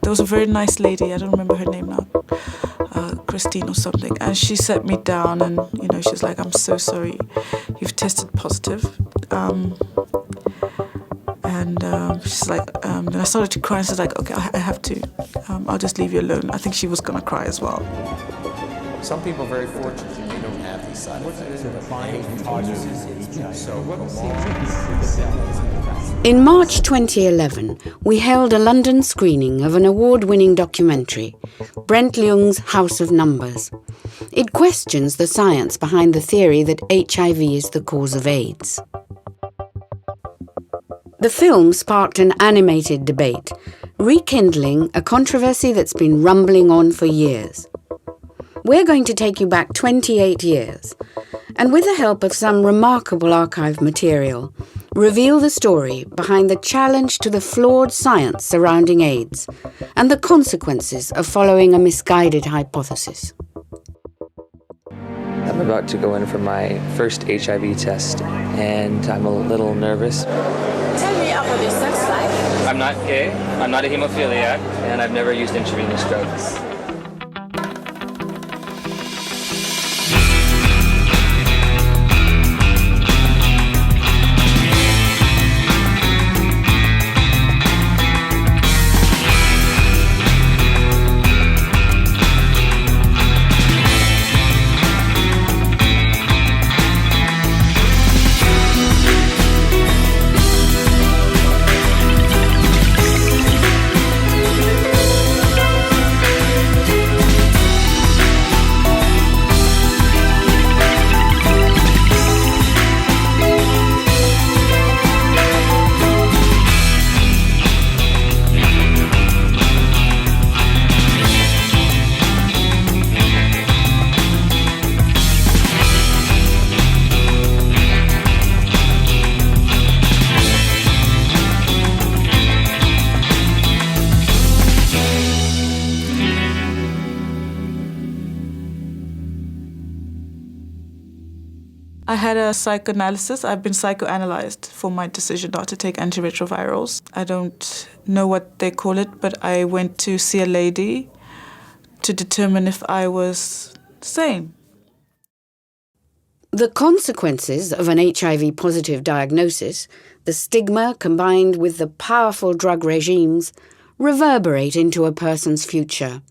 there was a very nice lady, I don't remember her name now, Christine or something, and she sat me down and, you know, she's like, I'm so sorry, you've tested positive. She's like, then I started to cry and she's like, okay, I have to, I'll just leave you alone. I think she was gonna cry as well. Some people are very fortunate they don't have these side effects. In March 2011, we held a London screening of an award-winning documentary, Brent Leung's House of Numbers. It questions the science behind the theory that HIV is the cause of AIDS. The film sparked an animated debate, rekindling a controversy that's been rumbling on for years. We're going to take you back 28 years, and with the help of some remarkable archive material, reveal the story behind the challenge to the flawed science surrounding AIDS and the consequences of following a misguided hypothesis. I'm about to go in for my first HIV test, and I'm a little nervous. Tell me about your sex life. I'm not gay, I'm not a hemophiliac, and I've never used intravenous drugs. I had a psychoanalysis. I've been psychoanalyzed for my decision not to take antiretrovirals. I don't know what they call it, but I went to see a lady to determine if I was sane. The consequences of an HIV-positive diagnosis, the stigma combined with the powerful drug regimes, reverberate into a person's future.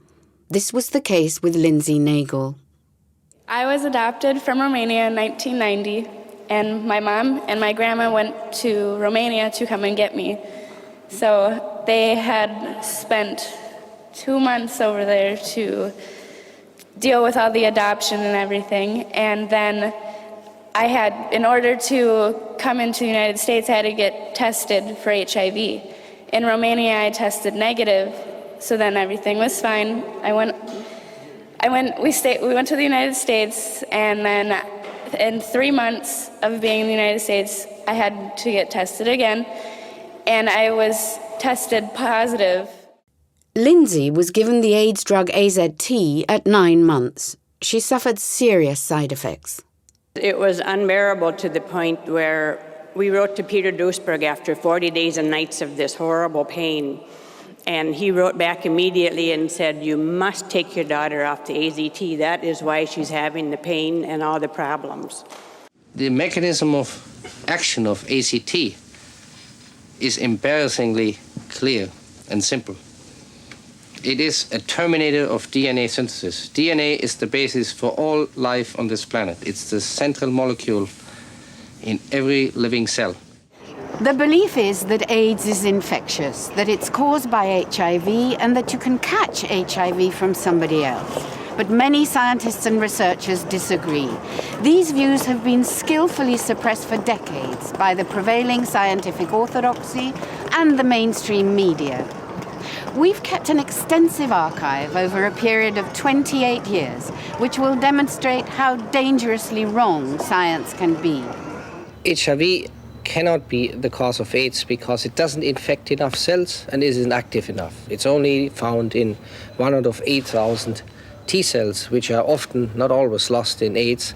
This was the case with Lindsay Nagel. I was adopted from Romania in 1990, and my mom and my grandma went to Romania to come and get me. So they had spent 2 months over there to deal with all the adoption and everything. And then I had, in order to come into the United States, I had to get tested for HIV. In Romania, I tested negative, so then everything was fine. We went to the United States, and then in 3 months of being in the United States, I had to get tested again, and I was tested positive. Lindsay was given the AIDS drug AZT at 9 months. She suffered serious side effects. It was unbearable to the point where we wrote to Peter Duisberg after 40 days and nights of this horrible pain. And he wrote back immediately and said, you must take your daughter off the AZT. That is why she's having the pain and all the problems. The mechanism of action of AZT is embarrassingly clear and simple. It is a terminator of DNA synthesis. DNA is the basis for all life on this planet. It's the central molecule in every living cell. The belief is that AIDS is infectious, that it's caused by HIV, and that you can catch HIV from somebody else. But many scientists and researchers disagree. These views have been skillfully suppressed for decades by the prevailing scientific orthodoxy and the mainstream media. We've kept an extensive archive over a period of 28 years, which will demonstrate how dangerously wrong science can be. HIV cannot be the cause of AIDS because it doesn't infect enough cells and isn't active enough. It's only found in 1 out of 8,000 T cells, which are often, not always, lost in AIDS,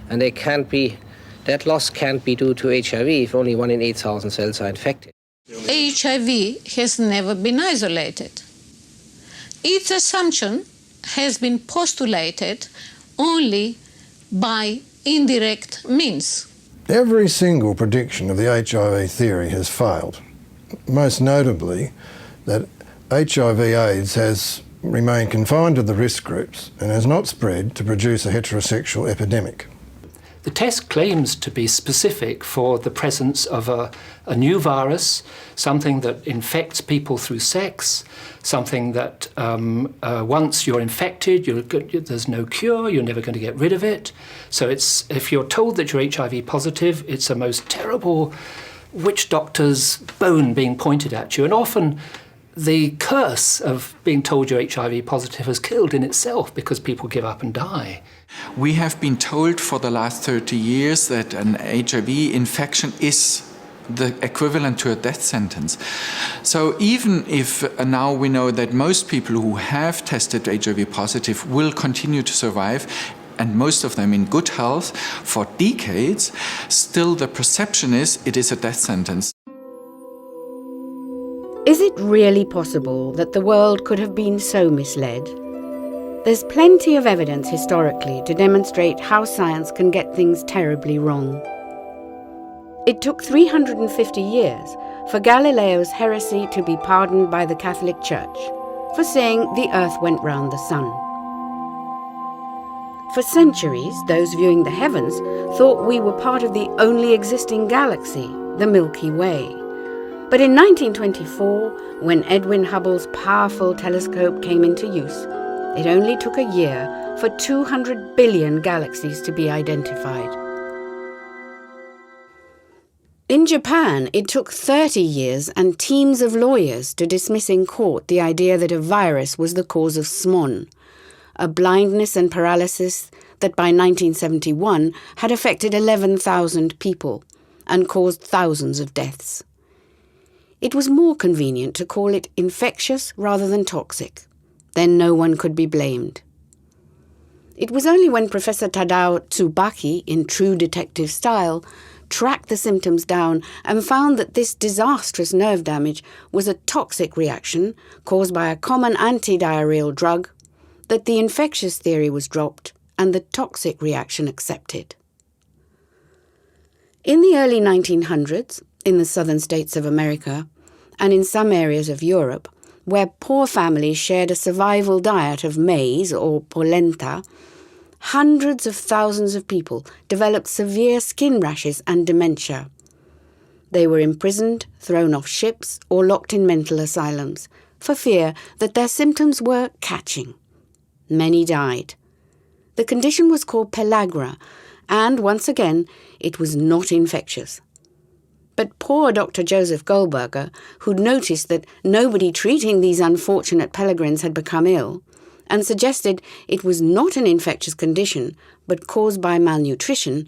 and that loss can't be due to HIV if only 1 in 8,000 cells are infected. HIV has never been isolated. its assumption has been postulated only by indirect means. Every single prediction of the HIV theory has failed, most notably that HIV/AIDS has remained confined to the risk groups and has not spread to produce a heterosexual epidemic. The test claims to be specific for the presence of a new virus, something that infects people through sex, something that once you're infected, there's no cure, you're never going to get rid of it. So if you're told that you're HIV positive, it's a most terrible witch doctor's bone being pointed at you. And often the curse of being told you're HIV positive is killed in itself because people give up and die. We have been told for the last 30 years that an HIV infection is the equivalent to a death sentence. So even if now we know that most people who have tested HIV positive will continue to survive, and most of them in good health for decades, still the perception is it is a death sentence. Is it really possible that the world could have been so misled? There's plenty of evidence historically to demonstrate how science can get things terribly wrong. It took 350 years for Galileo's heresy to be pardoned by the Catholic Church for saying the Earth went round the sun. For centuries, those viewing the heavens thought we were part of the only existing galaxy, the Milky Way. But in 1924, when Edwin Hubble's powerful telescope came into use, it only took a year for 200 billion galaxies to be identified. In Japan, it took 30 years and teams of lawyers to dismiss in court the idea that a virus was the cause of SMON, a blindness and paralysis that by 1971 had affected 11,000 people and caused thousands of deaths. It was more convenient to call it infectious rather than toxic. Then no one could be blamed. It was only when Professor Tadao Tsubaki, in true detective style, tracked the symptoms down and found that this disastrous nerve damage was a toxic reaction caused by a common antidiarrheal drug that the infectious theory was dropped and the toxic reaction accepted. In the early 1900s, in the southern states of America, and in some areas of Europe, where poor families shared a survival diet of maize or polenta, hundreds of thousands of people developed severe skin rashes and dementia. They were imprisoned, thrown off ships, or locked in mental asylums for fear that their symptoms were catching. Many died. The condition was called pellagra, and once again, it was not infectious. But poor Dr. Joseph Goldberger, who'd noticed that nobody treating these unfortunate peregrines had become ill, and suggested it was not an infectious condition, but caused by malnutrition,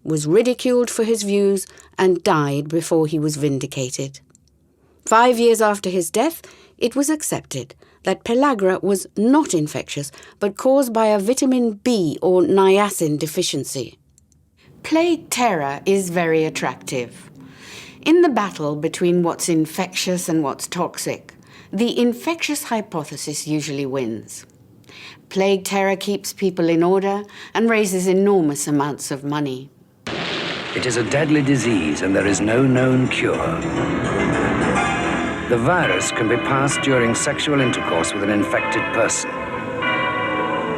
was ridiculed for his views and died before he was vindicated. 5 years after his death, it was accepted that pellagra was not infectious, but caused by a vitamin B or niacin deficiency. Plague terror is very attractive. In the battle between what's infectious and what's toxic, the infectious hypothesis usually wins. Plague terror keeps people in order and raises enormous amounts of money. It is a deadly disease and there is no known cure. The virus can be passed during sexual intercourse with an infected person.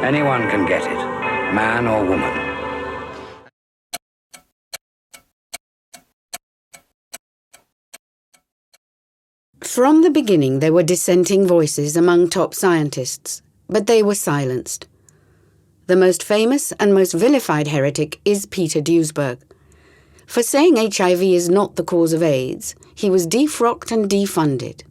Anyone can get it, man or woman. From the beginning, there were dissenting voices among top scientists, but they were silenced. The most famous and most vilified heretic is Peter Duesberg. For saying HIV is not the cause of AIDS, he was defrocked and defunded.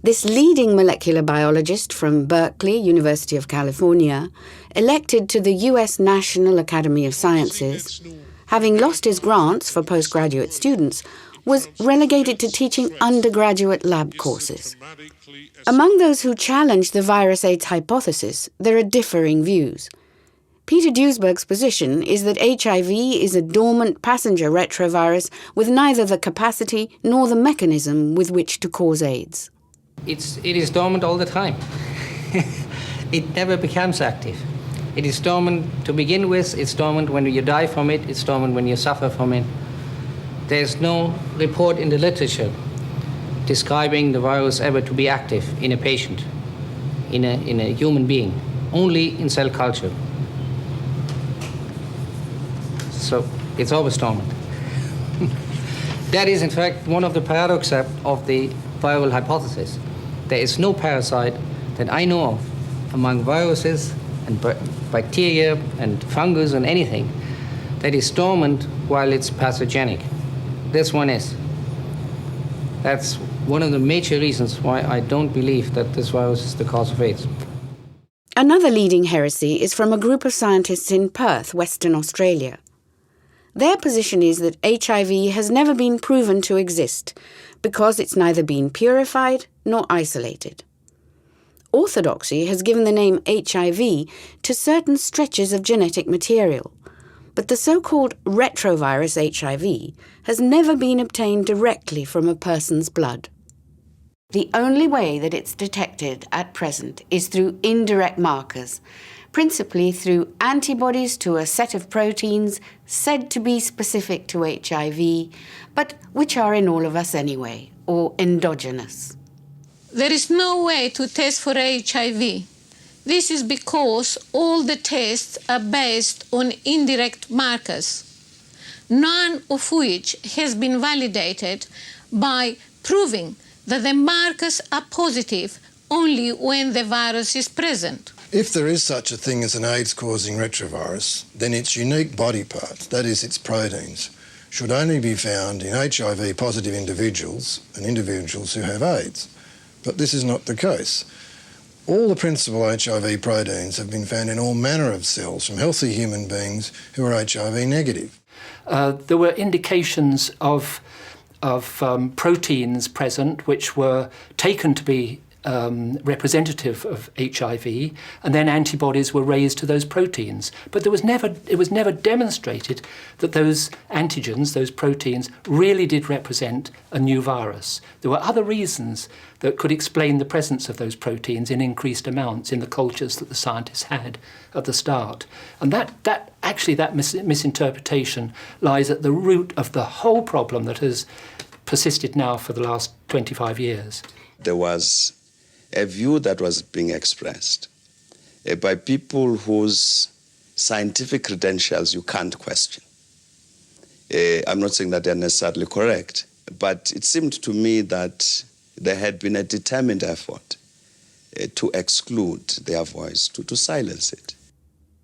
This leading molecular biologist from Berkeley, University of California, elected to the US National Academy of Sciences, having lost his grants for postgraduate students, was relegated to teaching undergraduate lab courses. Among those who challenged the virus AIDS hypothesis, there are differing views. Peter Duesberg's position is that HIV is a dormant passenger retrovirus with neither the capacity nor the mechanism with which to cause AIDS. It is dormant all the time. it never becomes active. It is dormant to begin with, it's dormant when you die from it, it's dormant when you suffer from it. There's no report in the literature describing the virus ever to be active in a patient, in a human being, only in cell culture. So it's always dormant. That is, in fact, one of the paradoxes of the viral hypothesis. There is no parasite that I know of among viruses and bacteria and fungus and anything that is dormant while it's pathogenic. This one is. That's one of the major reasons why I don't believe that this virus is the cause of AIDS. Another leading heresy is from a group of scientists in Perth, Western Australia. Their position is that HIV has never been proven to exist because it's neither been purified nor isolated. Orthodoxy has given the name HIV to certain stretches of genetic material, but the so-called retrovirus HIV has never been obtained directly from a person's blood. The only way that it's detected at present is through indirect markers, principally through antibodies to a set of proteins said to be specific to HIV, but which are in all of us anyway, or endogenous. There is no way to test for HIV. This is because all the tests are based on indirect markers, none of which has been validated by proving that the markers are positive only when the virus is present. If there is such a thing as an AIDS-causing retrovirus, then its unique body parts, that is, its proteins, should only be found in HIV-positive individuals and individuals who have AIDS. But this is not the case. All the principal HIV proteins have been found in all manner of cells from healthy human beings who are HIV negative. There were indications of proteins present which were taken to be representative of HIV, and then antibodies were raised to those proteins. But it was never demonstrated that those antigens, those proteins, really did represent a new virus. There were other reasons that could explain the presence of those proteins in increased amounts in the cultures that the scientists had at the start. And that misinterpretation lies at the root of the whole problem that has persisted now for the last 25 years. There was a view that was being expressed by people whose scientific credentials you can't question. I'm not saying that they're necessarily correct, but it seemed to me that there had been a determined effort to exclude their voice, to silence it.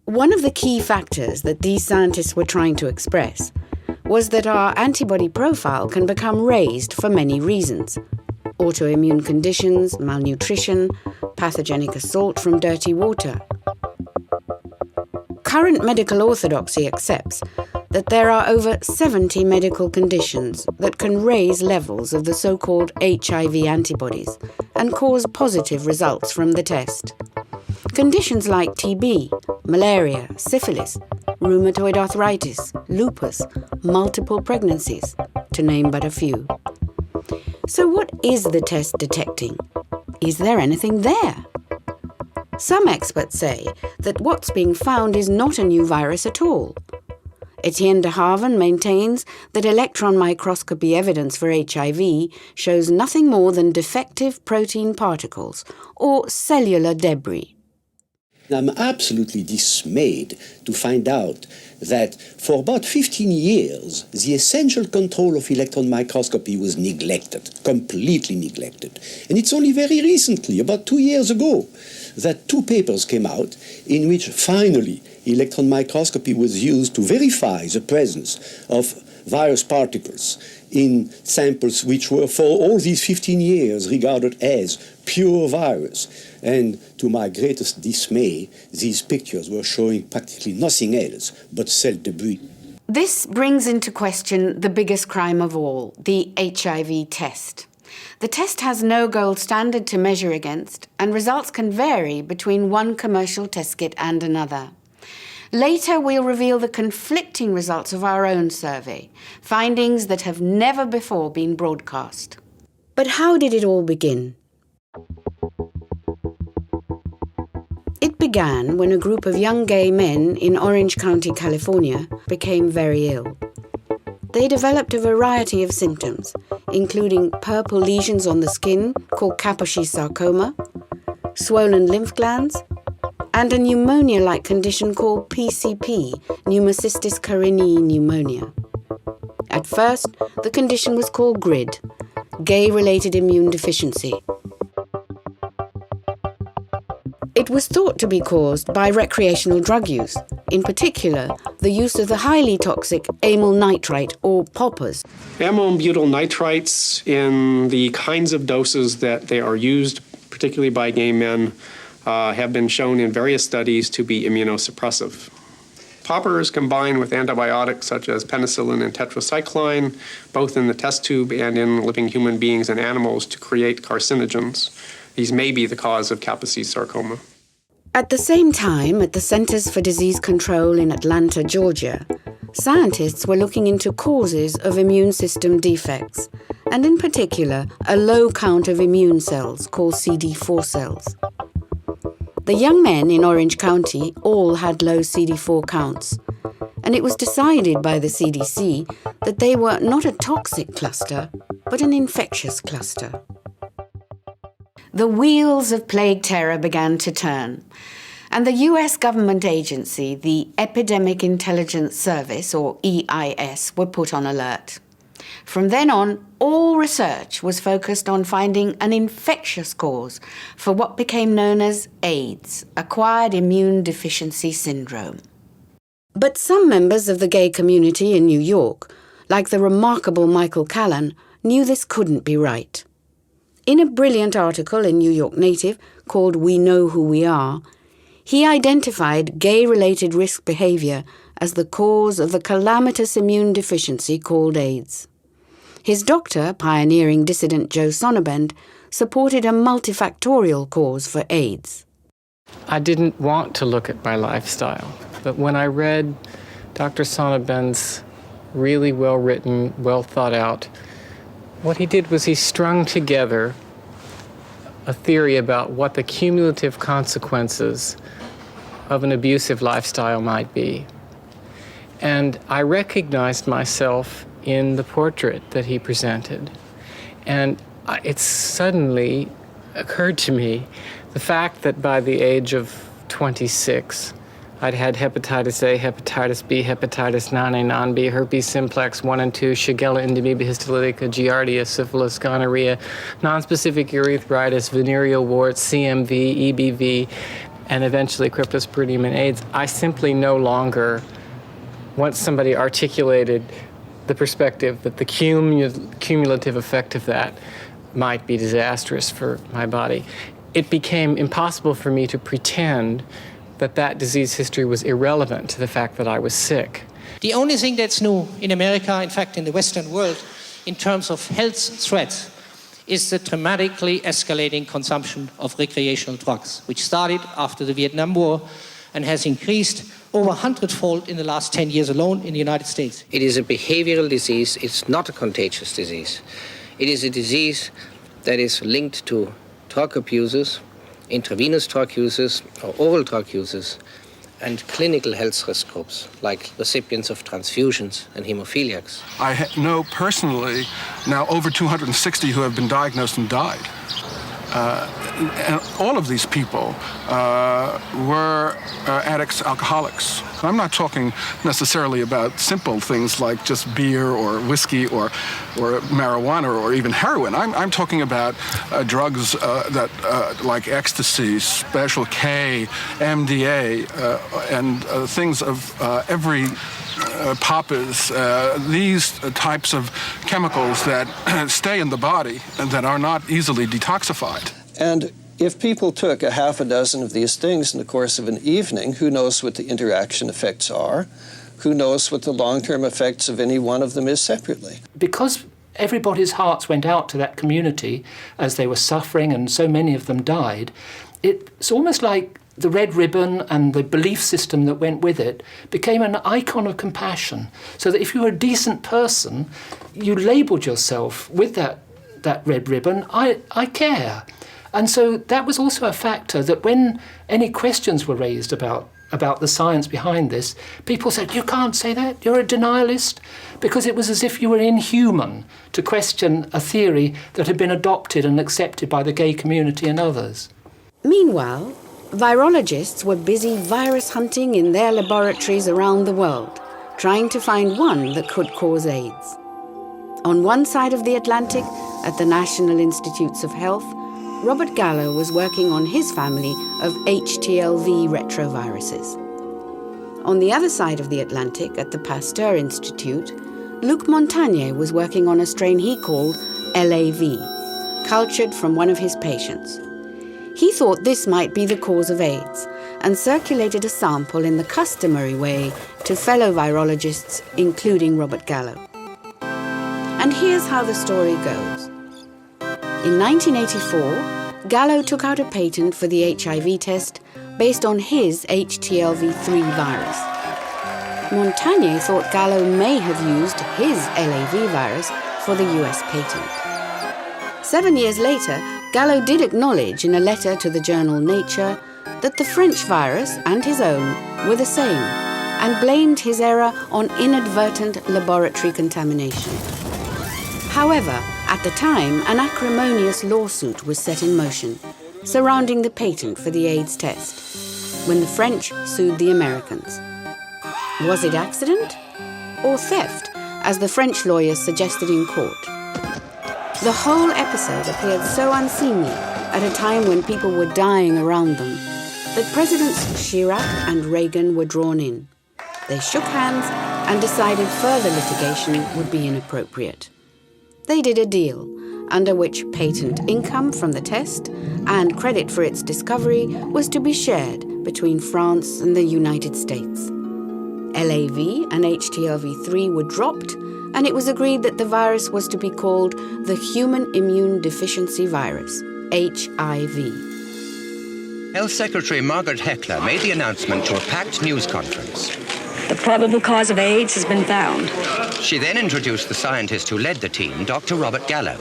One of the key factors that these scientists were trying to express was that our antibody profile can become raised for many reasons. Autoimmune conditions, malnutrition, pathogenic assault from dirty water. Current medical orthodoxy accepts that there are over 70 medical conditions that can raise levels of the so-called HIV antibodies and cause positive results from the test. Conditions like TB, malaria, syphilis, rheumatoid arthritis, lupus, multiple pregnancies, to name but a few. So what is the test detecting? Is there anything there? Some experts say that what's being found is not a new virus at all. Etienne de Haven maintains that electron microscopy evidence for HIV shows nothing more than defective protein particles or cellular debris. I'm absolutely dismayed to find out that for about 15 years, the essential control of electron microscopy was neglected, completely neglected. And it's only very recently, about 2 years ago, that 2 papers came out in which finally electron microscopy was used to verify the presence of virus particles in samples which were for all these 15 years regarded as pure virus. And to my greatest dismay, these pictures were showing practically nothing else but cell debris. This brings into question the biggest crime of all, the HIV test. The test has no gold standard to measure against, and results can vary between one commercial test kit and another. Later, we'll reveal the conflicting results of our own survey, findings that have never before been broadcast. But how did it all begin? began when a group of young gay men in Orange County, California, became very ill. They developed a variety of symptoms, including purple lesions on the skin called Kaposi sarcoma, swollen lymph glands, and a pneumonia-like condition called PCP, pneumocystis carinii pneumonia. At first, the condition was called GRID, gay-related immune deficiency. It was thought to be caused by recreational drug use, in particular, the use of the highly toxic amyl nitrite, or poppers. Amyl butyl nitrites, in the kinds of doses that they are used, particularly by gay men, have been shown in various studies to be immunosuppressive. Poppers combined with antibiotics such as penicillin and tetracycline, both in the test tube and in living human beings and animals, to create carcinogens. These may be the cause of Kaposi sarcoma. At the same time, at the Centers for Disease Control in Atlanta, Georgia, scientists were looking into causes of immune system defects, and in particular, a low count of immune cells called CD4 cells. The young men in Orange County all had low CD4 counts, and it was decided by the CDC that they were not a toxic cluster, but an infectious cluster. The wheels of plague terror began to turn, and the US government agency, the Epidemic Intelligence Service, or EIS, were put on alert. From then on, all research was focused on finding an infectious cause for what became known as AIDS, Acquired Immune Deficiency Syndrome. But some members of the gay community in New York, like the remarkable Michael Callan, knew this couldn't be right. In a brilliant article in New York Native called We Know Who We Are, he identified gay-related risk behavior as the cause of the calamitous immune deficiency called AIDS. His doctor, pioneering dissident Joe Sonnabend, supported a multifactorial cause for AIDS. I didn't want to look at my lifestyle, but when I read Dr. Sonnabend's really well-written, well-thought-out, what he did was he strung together a theory about what the cumulative consequences of an abusive lifestyle might be. And I recognized myself in the portrait that he presented. And it suddenly occurred to me the fact that by the age of 26, I'd had hepatitis A, hepatitis B, hepatitis non-A, non-B, herpes simplex 1 and 2, Shigella, Endemia, histolytica, Giardia, syphilis, gonorrhea, nonspecific urethritis, venereal warts, CMV, EBV, and eventually cryptosporidium and AIDS. I simply no longer, once somebody articulated the perspective that the cumulative effect of that might be disastrous for my body, it became impossible for me to pretend that disease history was irrelevant to the fact that I was sick. The only thing that's new in America, in fact in the Western world, in terms of health threats, is the dramatically escalating consumption of recreational drugs, which started after the Vietnam War and has increased over 100-fold in the last 10 years alone in the United States. It is a behavioral disease. It's not a contagious disease. It is a disease that is linked to drug abusers, intravenous drug users or oral drug users, and clinical health risk groups like recipients of transfusions and hemophiliacs. I know personally now over 260 who have been diagnosed and died. And all of these people were addicts, alcoholics. I'm not talking necessarily about simple things like just beer or whiskey or marijuana or even heroin. I'm talking about drugs that like ecstasy, Special K, MDA, and things of every poppers, these types of chemicals that stay in the body and that are not easily detoxified. And if people took a half a dozen of these things in the course of an evening, who knows what the interaction effects are? Who knows what the long-term effects of any one of them is separately? Because everybody's hearts went out to that community as they were suffering and so many of them died, it's almost like the red ribbon and the belief system that went with it became an icon of compassion. So that if you were a decent person, you labelled yourself with that red ribbon, I care. And so that was also a factor that when any questions were raised about the science behind this, people said, you can't say that, you're a denialist, because it was as if you were inhuman to question a theory that had been adopted and accepted by the gay community and others. Meanwhile, virologists were busy virus hunting in their laboratories around the world, trying to find one that could cause AIDS. On one side of the Atlantic, at the National Institutes of Health, Robert Gallo was working on his family of HTLV retroviruses. On the other side of the Atlantic, at the Pasteur Institute, Luc Montagnier was working on a strain he called LAV, cultured from one of his patients. He thought this might be the cause of AIDS and circulated a sample in the customary way to fellow virologists, including Robert Gallo. And here's how the story goes. In 1984, Gallo took out a patent for the HIV test based on his HTLV3 virus. Montagnier thought Gallo may have used his LAV virus for the US patent. 7 years later, Gallo did acknowledge in a letter to the journal Nature that the French virus and his own were the same, and blamed his error on inadvertent laboratory contamination. However, at the time, an acrimonious lawsuit was set in motion surrounding the patent for the AIDS test, when the French sued the Americans. Was it accident or theft, as the French lawyers suggested in court? The whole episode appeared so unseemly at a time when people were dying around them that Presidents Chirac and Reagan were drawn in. They shook hands and decided further litigation would be inappropriate. They did a deal under which patent income from the test and credit for its discovery was to be shared between France and the United States. LAV and HTLV3 were dropped, and it was agreed that the virus was to be called the Human Immune Deficiency Virus, HIV. Health Secretary Margaret Heckler made the announcement to a packed news conference. The probable cause of AIDS has been found. She then introduced the scientist who led the team, Dr. Robert Gallo.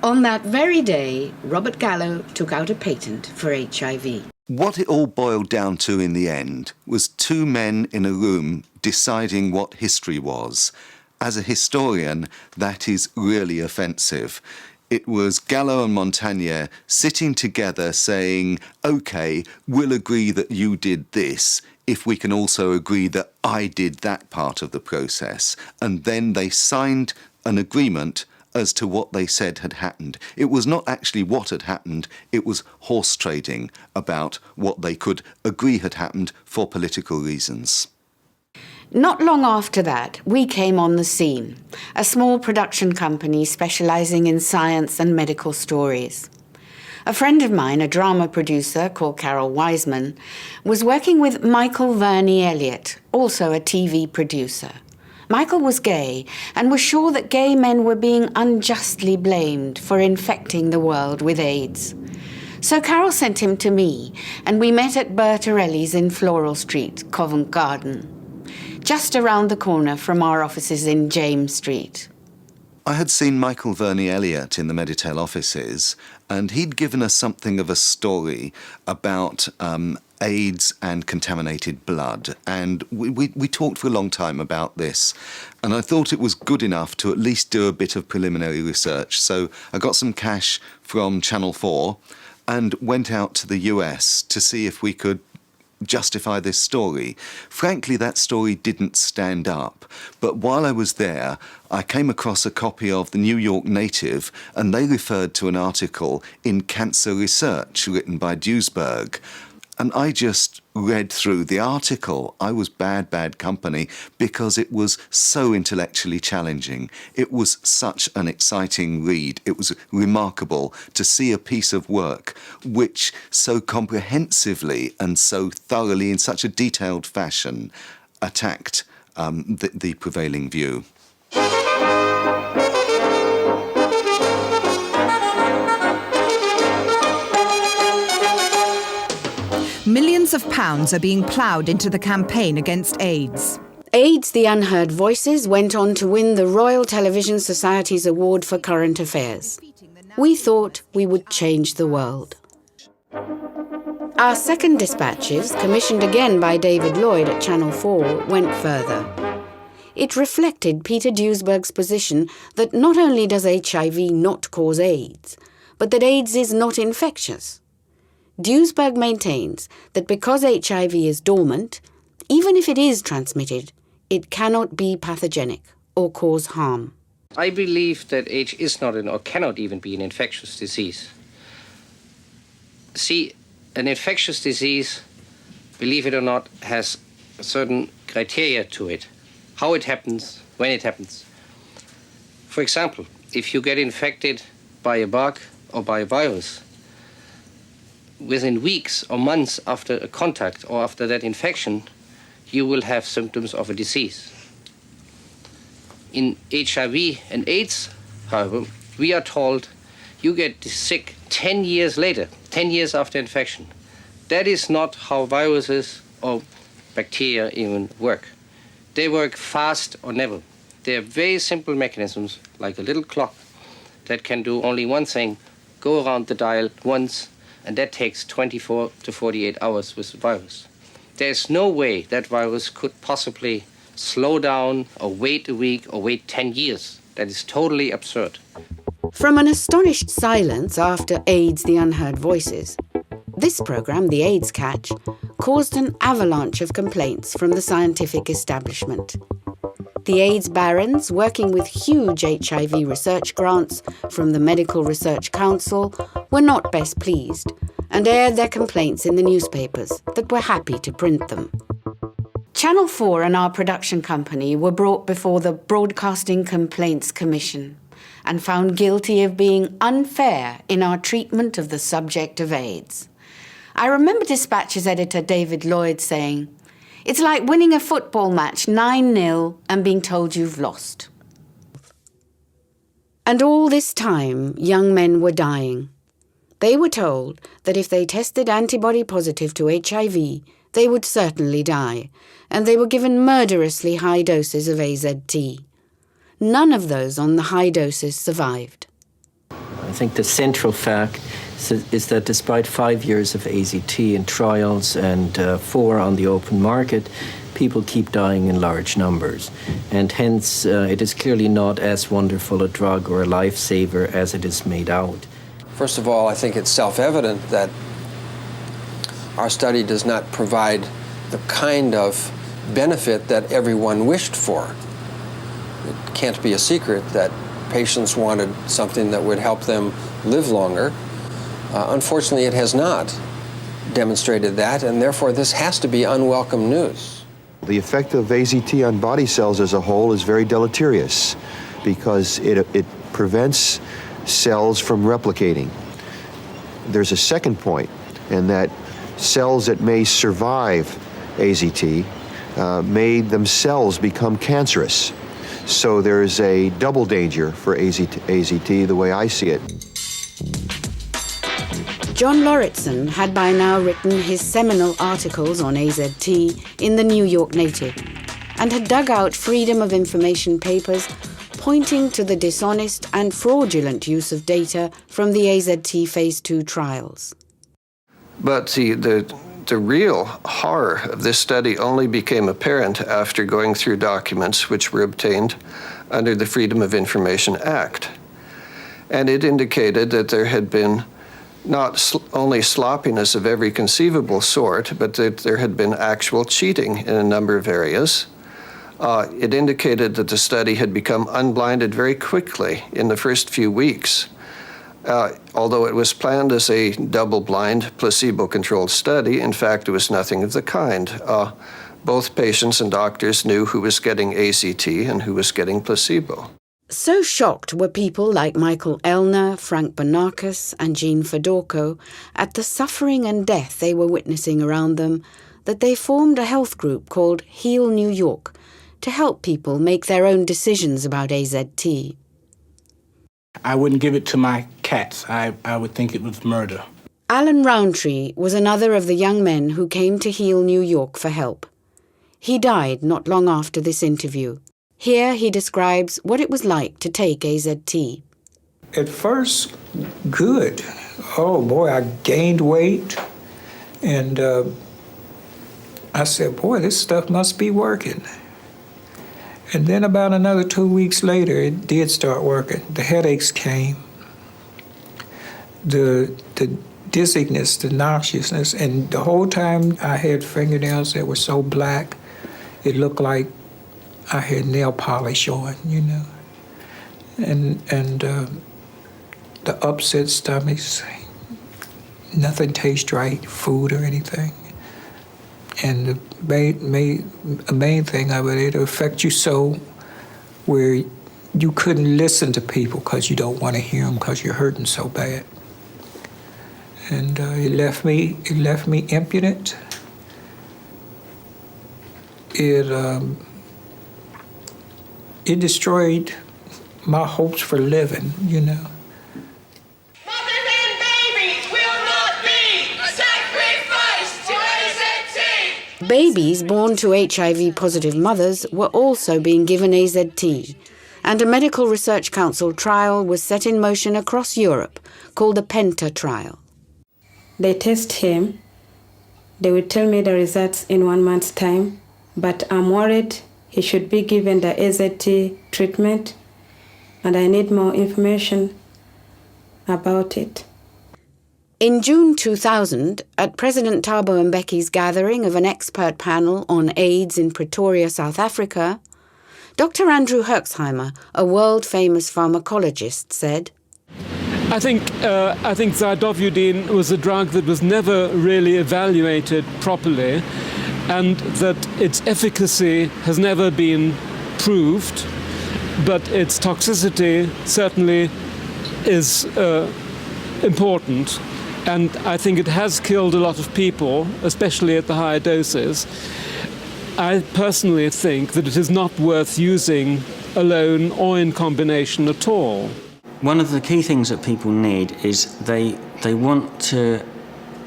On that very day, Robert Gallo took out a patent for HIV. What it all boiled down to in the end was two men in a room deciding what history was. As a historian, that is really offensive. It was Gallo and Montagnier sitting together saying, OK, we'll agree that you did this if we can also agree that I did that part of the process. And then they signed an agreement as to what they said had happened. It was not actually what had happened, it was horse trading about what they could agree had happened for political reasons. Not long after that, we came on the scene, a small production company specializing in science and medical stories. A friend of mine, a drama producer called Carol Wiseman, was working with Michael Verney Elliott, also a TV producer. Michael was gay and was sure that gay men were being unjustly blamed for infecting the world with AIDS. So Carol sent him to me, and we met at Bertarelli's in Floral Street, Covent Garden, just around the corner from our offices in James Street. I had seen Michael Verney Elliott in the Meditel offices, and he'd given us something of a story about AIDS and contaminated blood. And we talked for a long time about this, and I thought it was good enough to at least do a bit of preliminary research. So I got some cash from Channel 4 and went out to the US to see if we could justify this story. Frankly, that story didn't stand up. But while I was there, I came across a copy of the New York Native, and they referred to an article in Cancer Research written by Duesberg. And I just read through the article. I was bad company because it was so intellectually challenging. It was such an exciting read. It was remarkable to see a piece of work which so comprehensively and so thoroughly in such a detailed fashion attacked the prevailing view. Millions of pounds are being ploughed into the campaign against AIDS. AIDS, the Unheard Voices, went on to win the Royal Television Society's Award for Current Affairs. we thought we would change the world. Our second dispatches, commissioned again by David Lloyd at Channel 4, went further. It reflected Peter Duesberg's position that not only does HIV not cause AIDS, but that AIDS is not infectious. Duesberg maintains that because HIV is dormant, even if it is transmitted, it cannot be pathogenic or cause harm. I believe that AIDS is not or cannot even be an infectious disease. See, an infectious disease, believe it or not, has certain criteria to it. How it happens, when it happens. For example, if you get infected by a bug or by a virus, within weeks or months after a contact or after that infection, you will have symptoms of a disease. In HIV and AIDS, however, we are told you get sick 10 years later, 10 years after infection. That is not how viruses or bacteria even work. They work fast or never. They are very simple mechanisms, like a little clock, that can do only one thing, go around the dial once, and that takes 24 to 48 hours with the virus. There's no way that virus could possibly slow down or wait a week or wait 10 years. That is totally absurd. From an astonished silence after AIDS the Unheard Voices, this program, The AIDS Catch, caused an avalanche of complaints from the scientific establishment. The AIDS barons, working with huge HIV research grants from the Medical Research Council, were not best pleased and aired their complaints in the newspapers that were happy to print them. Channel 4 and our production company were brought before the Broadcasting Complaints Commission and found guilty of being unfair in our treatment of the subject of AIDS. I remember Dispatch's editor David Lloyd saying, "It's like winning a football match 9-0 and being told you've lost." And all this time, young men were dying. They were told that if they tested antibody positive to HIV, they would certainly die, and they were given murderously high doses of AZT. None of those on the high doses survived. I think the central fact is that despite 5 years of AZT in trials and 4 on the open market, people keep dying in large numbers. And hence, it is clearly not as wonderful a drug or a lifesaver as it is made out. First of all, I think it's self-evident that our study does not provide the kind of benefit that everyone wished for. It can't be a secret that patients wanted something that would help them live longer. Unfortunately, it has not demonstrated that, and therefore this has to be unwelcome news. The effect of AZT on body cells as a whole is very deleterious because it prevents cells from replicating. There's a second point, in that cells that may survive AZT may themselves become cancerous. So there's a double danger for AZT, the way I see it. John Lauritsen had by now written his seminal articles on AZT in the New York Native and had dug out freedom of information papers pointing to the dishonest and fraudulent use of data from the AZT Phase 2 trials. But the real horror of this study only became apparent after going through documents which were obtained under the Freedom of Information Act. And it indicated that there had been not only sloppiness of every conceivable sort, but that there had been actual cheating in a number of areas. It indicated that the study had become unblinded very quickly in the first few weeks. Although it was planned as a double-blind, placebo-controlled study, in fact, it was nothing of the kind. Both patients and doctors knew who was getting AZT and who was getting placebo. So shocked were people like Michael Elner, Frank Bonakis, and Jean Fedorko at the suffering and death they were witnessing around them that they formed a health group called Heal New York to help people make their own decisions about AZT. I wouldn't give it to my cats. I would think it was murder. Alan Roundtree was another of the young men who came to Heal New York for help. He died not long after this interview. Here he describes what it was like to take AZT. at first, good. Oh boy, I gained weight, and I said, boy, this stuff must be working. And then about another 2 weeks later, it did start working. The headaches came, the dizziness, the nauseousness, and the whole time I had fingernails that were so black, it looked like I had nail polish on, you know. And the upset stomachs, nothing tastes right, food or anything. And the main thing of it, it'll affect you so where you couldn't listen to people because you don't want to hear them because you're hurting so bad. And it left me impudent. It destroyed my hopes for living, you know. Babies born to HIV-positive mothers were also being given AZT, and a medical research council trial was set in motion across Europe called the PENTA trial. They test him. They will tell me the results in 1 month's time, but I'm worried he should be given the AZT treatment, and I need more information about it. In June 2000, at President Thabo Mbeki's gathering of an expert panel on AIDS in Pretoria, South Africa, Dr. Andrew Herxheimer, a world-famous pharmacologist, said, I think zidovudine was a drug that was never really evaluated properly, and that its efficacy has never been proved, but its toxicity certainly is important. And I think it has killed a lot of people, especially at the higher doses. I personally think that it is not worth using alone or in combination at all. One of the key things that people need is they want to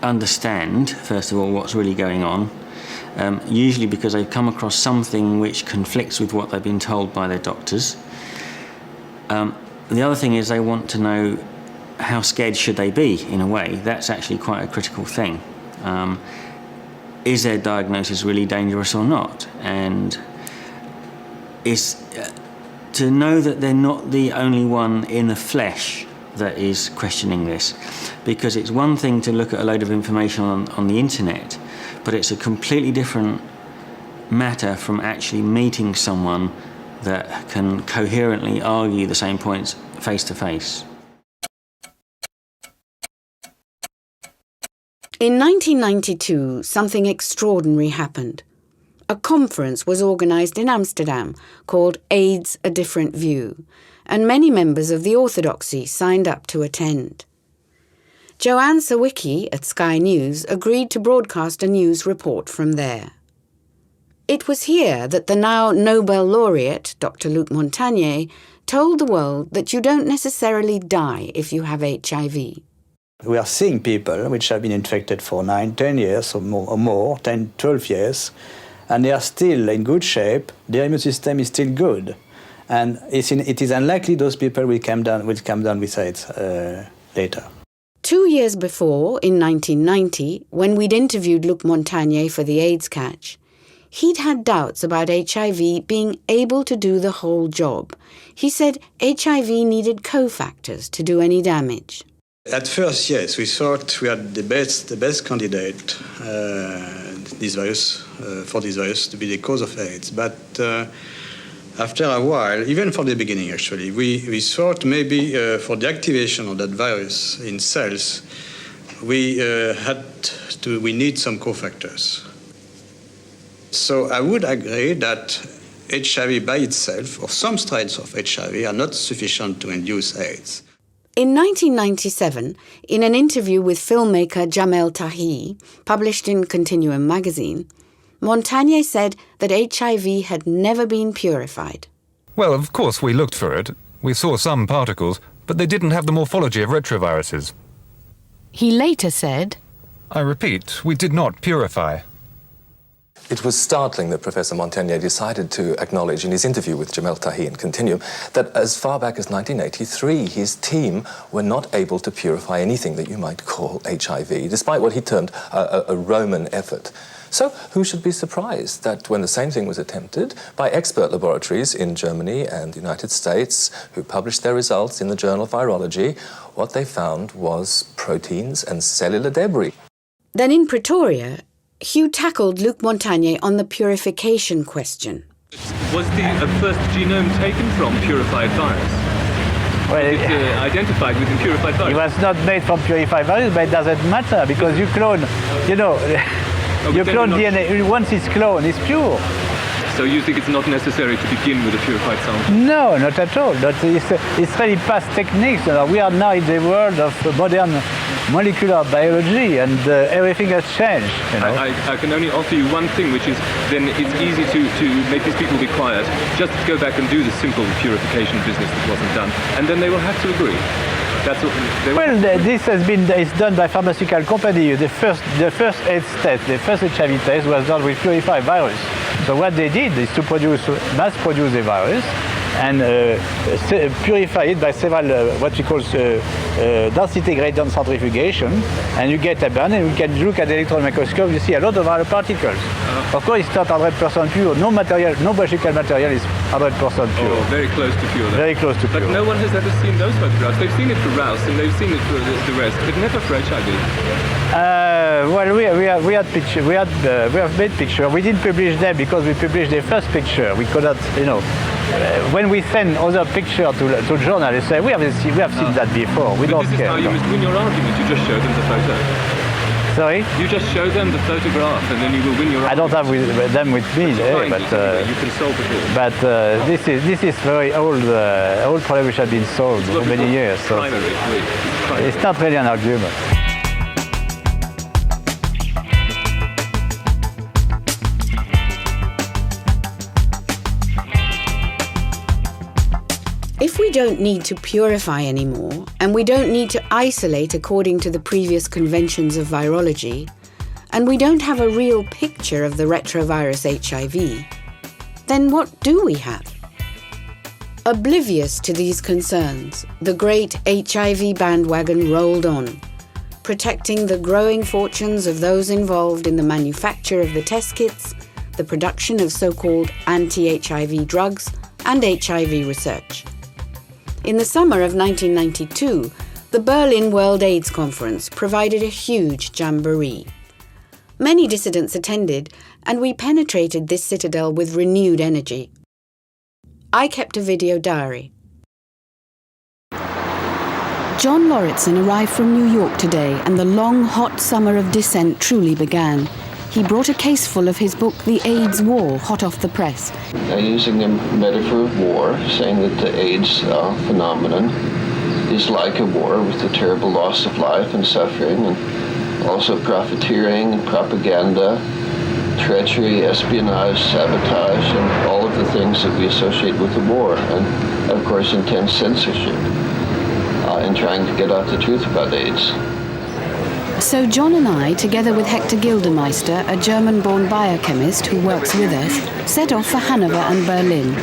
understand, first of all, what's really going on, usually because they've come across something which conflicts with what they've been told by their doctors. The other thing is they want to know how scared should they be, in a way. That's actually quite a critical thing. Is their diagnosis really dangerous or not? And is to know that they're not the only one in the flesh that is questioning this. Because it's one thing to look at a load of information on the internet, but it's a completely different matter from actually meeting someone that can coherently argue the same points face to face. In 1992, something extraordinary happened. A conference was organised in Amsterdam called AIDS: A Different View, and many members of the orthodoxy signed up to attend. Joanne Sawicki at Sky News agreed to broadcast a news report from there. It was here that the now Nobel laureate, Dr. Luc Montagnier, told the world that you don't necessarily die if you have HIV. We are seeing people which have been infected for 9, 10 years or more, 10, 12 years, and they are still in good shape. Their immune system is still good. And it is unlikely those people will come down with AIDS later. 2 years before, in 1990, when we'd interviewed Luc Montagnier for the AIDS Catch, he'd had doubts about HIV being able to do the whole job. He said HIV needed cofactors to do any damage. At first, yes, we thought we had the best candidate for this virus to be the cause of AIDS. But after a while, even from the beginning actually, we thought maybe for the activation of that virus in cells, we need some cofactors. So I would agree that HIV by itself, or some strains of HIV, are not sufficient to induce AIDS. In 1997, in an interview with filmmaker Jamel Tahi, published in Continuum magazine, Montagnier said that HIV had never been purified. Well, of course we looked for it. We saw some particles, but they didn't have the morphology of retroviruses. He later said, I repeat, we did not purify. It was startling that Professor Montagnier decided to acknowledge in his interview with Jamel Tahi in Continuum that as far back as 1983, his team were not able to purify anything that you might call HIV, despite what he termed a Roman effort. So who should be surprised that when the same thing was attempted by expert laboratories in Germany and the United States, who published their results in the journal Virology, what they found was proteins and cellular debris. Then in Pretoria, Hugh tackled Luc Montagnier on the purification question. Was the first genome taken from purified virus? Well, was it identified with the purified virus? It was not made from purified virus, but it doesn't matter because you clone, you know, you clone DNA. Once it's cloned, it's pure. So you think it's not necessary to begin with a purified sample? No, not at all. It's really past techniques. We are now in the world of modern molecular biology, and everything has changed. You know? I can only offer you one thing, which is then it's easy to make these people be quiet. Just go back and do the simple purification business that wasn't done, and then they will have to agree. That's what this has been done by pharmaceutical company. The first AIDS test, the first HIV test was done with purified virus. So what they did is to mass produce a virus and purify it by several what we call density gradient centrifugation, and you get a band, and you can look at the electron microscope. You see a lot of other particles. Of course, it's not 100% pure. No biological material is 100% pure. Oh, very close to pure. Very close to pure. But no one has ever seen those photographs. They've seen it for Rouse and they've seen it for the rest, but never for HIV. Well, we have made picture. We didn't publish them because we published the first picture. We could not, you know. When we send other picture to journalists, we have seen that before. We don't care. This is how you must win your argument. You just show them the photo. Sorry? You just show them the photograph, and then you will win your argument. I don't have them with me, but you can solve it all. But this is very old problem which has been solved for many years. So it's not really an argument. If we don't need to purify anymore, and we don't need to isolate according to the previous conventions of virology, and we don't have a real picture of the retrovirus HIV, then what do we have? Oblivious to these concerns, the great HIV bandwagon rolled on, protecting the growing fortunes of those involved in the manufacture of the test kits, the production of so-called anti-HIV drugs, and HIV research. In the summer of 1992, the Berlin World AIDS Conference provided a huge jamboree. Many dissidents attended, and we penetrated this citadel with renewed energy. I kept a video diary. John Lauritsen arrived from New York today, and the long, hot summer of dissent truly began. He brought a case full of his book, The AIDS War, hot off the press. Using a metaphor of war, saying that the AIDS phenomenon is like a war with the terrible loss of life and suffering, and also profiteering, propaganda, treachery, espionage, sabotage, and all of the things that we associate with the war, and of course intense censorship in trying to get out the truth about AIDS. So John and I, together with Hector Gildemeister, a German-born biochemist who works with us, set off for Hanover and Berlin.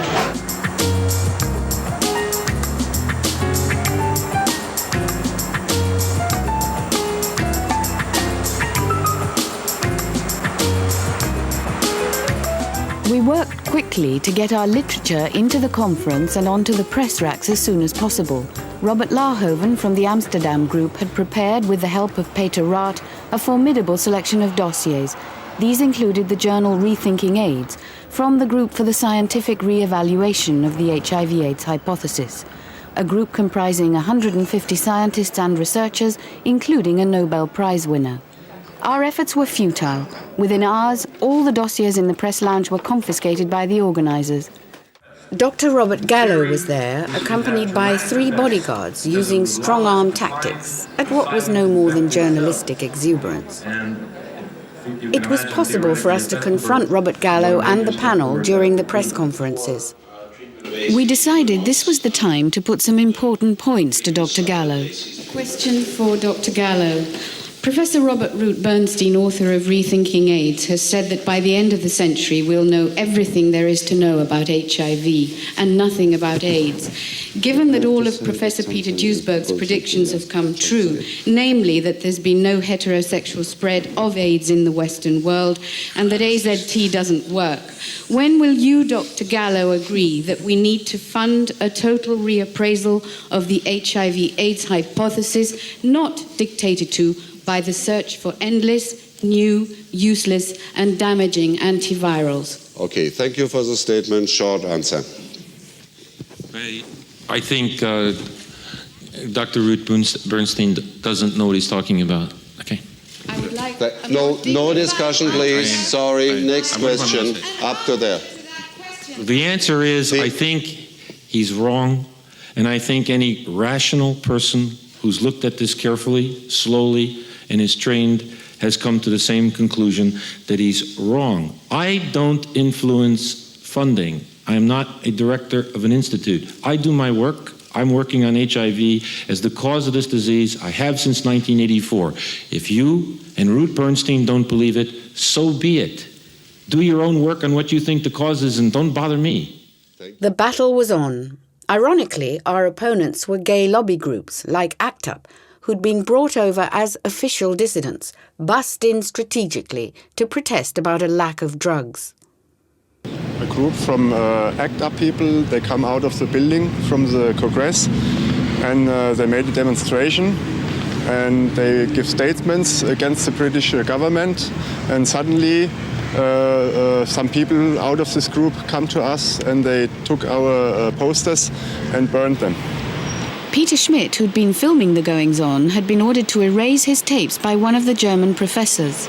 We worked quickly to get our literature into the conference and onto the press racks as soon as possible. Robert Laarhoven from the Amsterdam group had prepared, with the help of Peter Rath, a formidable selection of dossiers. These included the journal Rethinking AIDS, from the Group for the Scientific Re-Evaluation of the HIV/AIDS Hypothesis, a group comprising 150 scientists and researchers, including a Nobel Prize winner. Our efforts were futile. Within hours, all the dossiers in the press lounge were confiscated by the organisers. Dr. Robert Gallo was there, accompanied by 3 bodyguards using strong-arm tactics at what was no more than journalistic exuberance. It was possible for us to confront Robert Gallo and the panel during the press conferences. We decided this was the time to put some important points to Dr. Gallo. Question for Dr. Gallo. Professor Robert Root Bernstein, author of Rethinking AIDS, has said that by the end of the century we'll know everything there is to know about HIV and nothing about AIDS. Given that all of Professor Peter Duesberg's predictions have come true, namely that there's been no heterosexual spread of AIDS in the Western world and that AZT doesn't work, when will you, Dr. Gallo, agree that we need to fund a total reappraisal of the HIV/AIDS hypothesis, not dictated to by the search for endless, new, useless, and damaging antivirals? Okay, thank you for the statement. Short answer. I think Dr. Ruth Bernstein doesn't know what he's talking about. Okay. I would like no discussion, please. Sorry. Next question. Up to there. The answer is, I think he's wrong, and I think any rational person who's looked at this carefully, slowly, and is trained has come to the same conclusion that he's wrong. I don't influence funding. I am not a director of an institute. I do my work. I'm working on HIV as the cause of this disease. I have since 1984. If you and Ruth Bernstein don't believe it, so be it. Do your own work on what you think the cause is and don't bother me. The battle was on. Ironically, our opponents were gay lobby groups like ACT UP, who'd been brought over as official dissidents, bussed in strategically to protest about a lack of drugs. A group from ACT UP people, they come out of the building from the Congress and they made a demonstration and they give statements against the British government, and suddenly some people out of this group come to us and they took our posters and burned them. Peter Schmidt, who'd been filming the goings-on, had been ordered to erase his tapes by one of the German professors.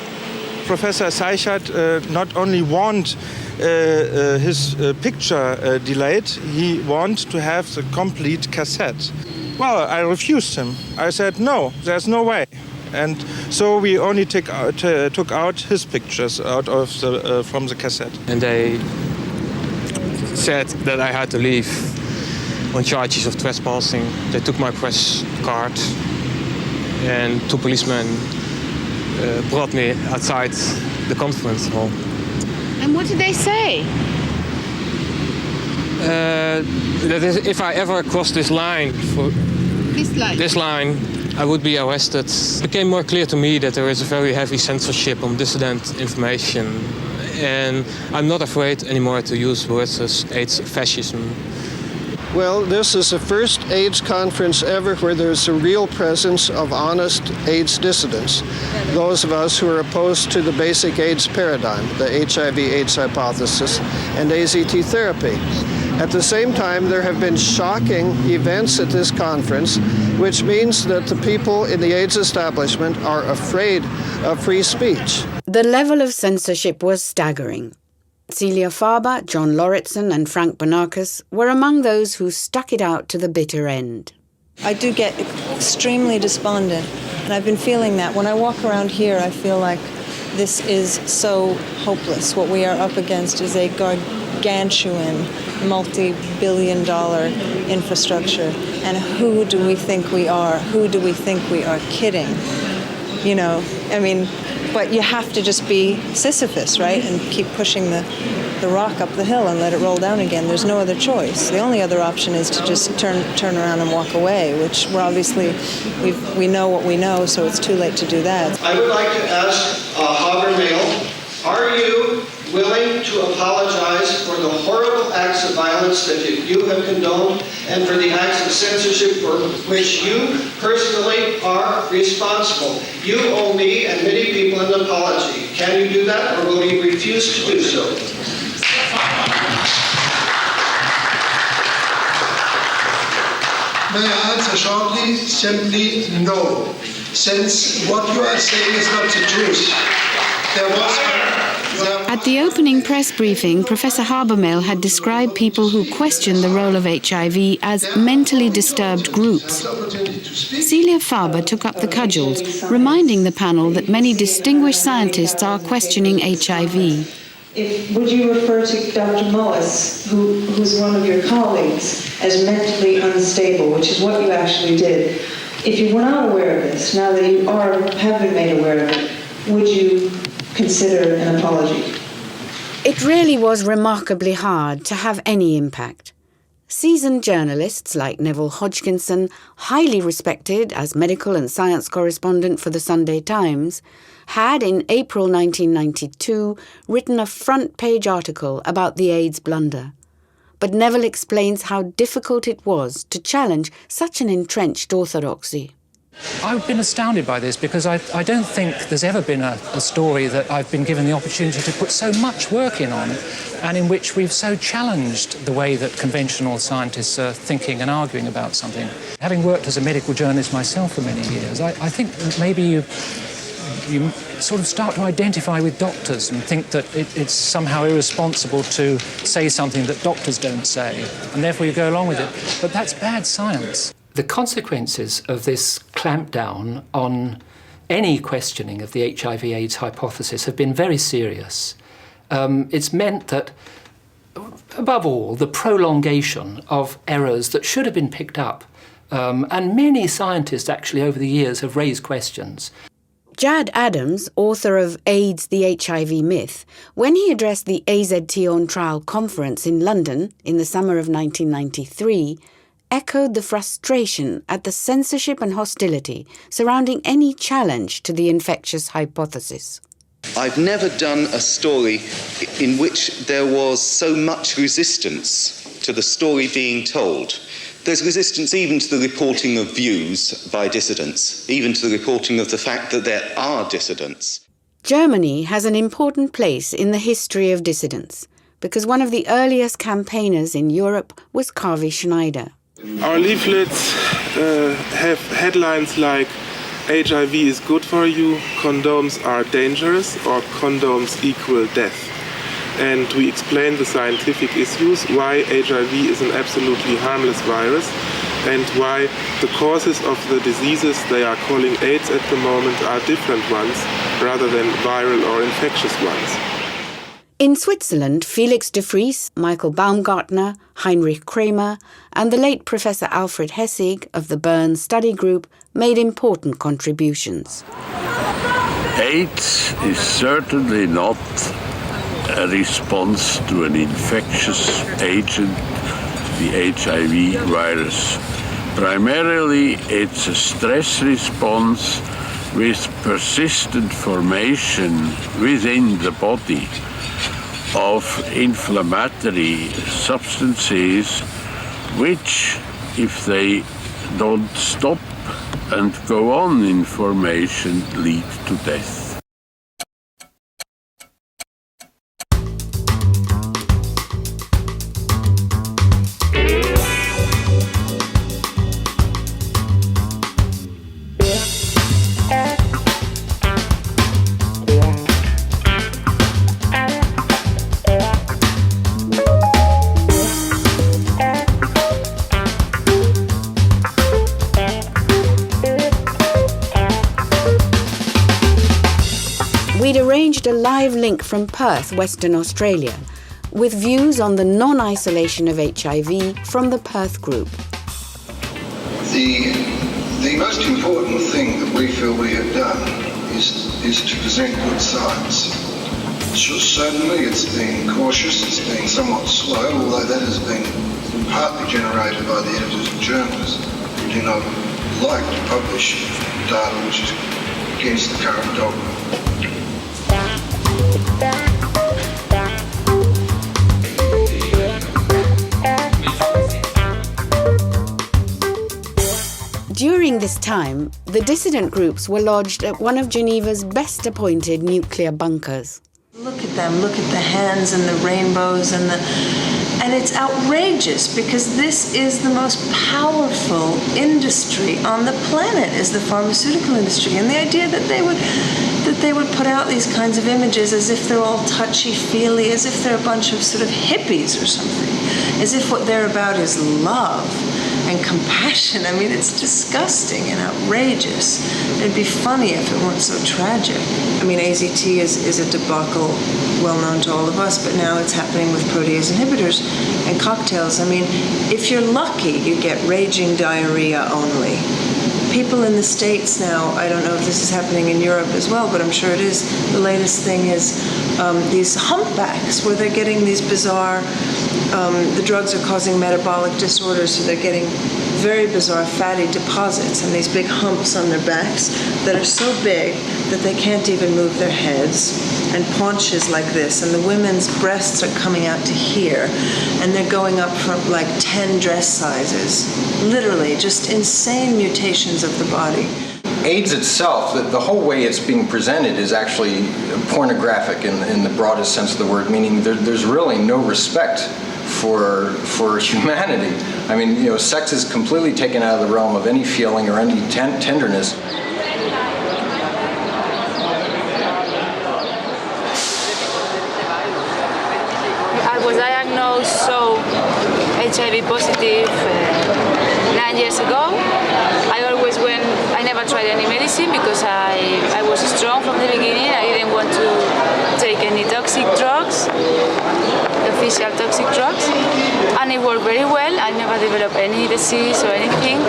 Professor Seichert not only want his picture delayed, he want to have the complete cassette. Well, I refused him. I said, no, there's no way. And so we only took out his pictures out of from the cassette. And they said that I had to leave on charges of trespassing. They took my press card and two policemen brought me outside the conference hall. And what did they say? That if I ever cross this line, I would be arrested. It became more clear to me that there is a very heavy censorship on dissident information. And I'm not afraid anymore to use words as AIDS fascism. Well, this is the first AIDS conference ever where there's a real presence of honest AIDS dissidents, those of us who are opposed to the basic AIDS paradigm, the HIV/AIDS hypothesis, and AZT therapy. At the same time, there have been shocking events at this conference, which means that the people in the AIDS establishment are afraid of free speech. The level of censorship was staggering. Celia Farber, John Lauritsen and Frank Bonakis were among those who stuck it out to the bitter end. I do get extremely despondent, and I've been feeling that. When I walk around here, I feel like this is so hopeless. What we are up against is a gargantuan, multi-billion-dollar infrastructure. And who do we think we are? Who do we think we are kidding? You know, I mean, but you have to just be Sisyphus, right? And keep pushing the rock up the hill and let it roll down again. There's no other choice. The only other option is to just turn around and walk away, which we're obviously, we know what we know, so it's too late to do that. I would like to ask Habermehl, are you willing to apologize for the horrible acts of violence that you have condoned and for the acts of censorship for which you personally are responsible? You owe me and many people an apology. Can you do that, or will you refuse to do so? May I answer shortly? Simply no. Since what you are saying is not the truth. At the opening press briefing, Professor Habermehl had described people who question the role of HIV as mentally disturbed groups. Celia Farber took up the cudgels, reminding the panel that many distinguished scientists are questioning HIV. Would you refer to Dr. Mullis, who's one of your colleagues, as mentally unstable, which is what you actually did? If you were not aware of this, now that you have been made aware of it, would you consider an apology? It really was remarkably hard to have any impact. Seasoned journalists like Neville Hodgkinson, highly respected as medical and science correspondent for the Sunday Times, had in April 1992 written a front-page article about the AIDS blunder. But Neville explains how difficult it was to challenge such an entrenched orthodoxy. I've been astounded by this because I don't think there's ever been a story that I've been given the opportunity to put so much work in on, and in which we've so challenged the way that conventional scientists are thinking and arguing about something. Having worked as a medical journalist myself for many years, I think that maybe you sort of start to identify with doctors and think that it's somehow irresponsible to say something that doctors don't say, and therefore you go along with it. But that's bad science. The consequences of this clampdown on any questioning of the HIV/AIDS hypothesis have been very serious. It's meant that, above all, the prolongation of errors that should have been picked up, and many scientists actually over the years have raised questions. Jad Adams, author of AIDS, the HIV Myth, when he addressed the AZT on Trial conference in London in the summer of 1993, echoed the frustration at the censorship and hostility surrounding any challenge to the infectious hypothesis. I've never done a story in which there was so much resistance to the story being told. There's resistance even to the reporting of views by dissidents, even to the reporting of the fact that there are dissidents. Germany has an important place in the history of dissidents, because one of the earliest campaigners in Europe was Kaveh Schneider. Our leaflets have headlines like HIV is good for you, condoms are dangerous, or condoms equal death. And we explain the scientific issues, why HIV is an absolutely harmless virus, and why the causes of the diseases they are calling AIDS at the moment are different ones, rather than viral or infectious ones. In Switzerland, Felix de Vries, Michael Baumgartner, Heinrich Kramer, and the late Professor Alfred Hessig of the Bern Study Group made important contributions. AIDS is certainly not a response to an infectious agent, the HIV virus. Primarily, it's a stress response with persistent formation within the body of inflammatory substances, which, if they don't stop and go on in formation, lead to death. We'd arranged a live link from Perth, Western Australia, with views on the non-isolation of HIV from the Perth group. The most important thing that we feel we have done is to present good science. Certainly it's been cautious, it's been somewhat slow, although that has been partly generated by the editors and journalists who do not like to publish data which is against the current dogma. During this time, the dissident groups were lodged at one of Geneva's best appointed nuclear bunkers. Look at them, look at the hands and the rainbows and it's outrageous because this is the most powerful industry on the planet, is the pharmaceutical industry. And the idea that they would put out these kinds of images as if they're all touchy-feely, as if they're a bunch of sort of hippies or something, as if what they're about is love and compassion. I mean, it's disgusting and outrageous. It'd be funny if it weren't so tragic. I mean, AZT is a debacle well known to all of us, but now it's happening with protease inhibitors and cocktails. I mean, if you're lucky, you get raging diarrhea only. people in the States now, I don't know if this is happening in Europe as well, but I'm sure it is. The latest thing is these humpbacks, where they're getting these bizarre, the drugs are causing metabolic disorders, so they're getting very bizarre fatty deposits and these big humps on their backs that are so big that they can't even move their heads, and paunches like this, and the women's breasts are coming out to here, and they're going up from like 10 dress sizes. Literally, just insane mutations of the body. AIDS itself, the whole way it's being presented is actually pornographic in the broadest sense of the word, meaning there's really no respect for humanity. I mean, you know, sex is completely taken out of the realm of any feeling or any tenderness. I was diagnosed HIV positive 9 years ago. I never tried any medicine because I was strong from the beginning. I didn't want to take any toxic drugs, official toxic drugs, and it worked very well. I never developed any disease or anything.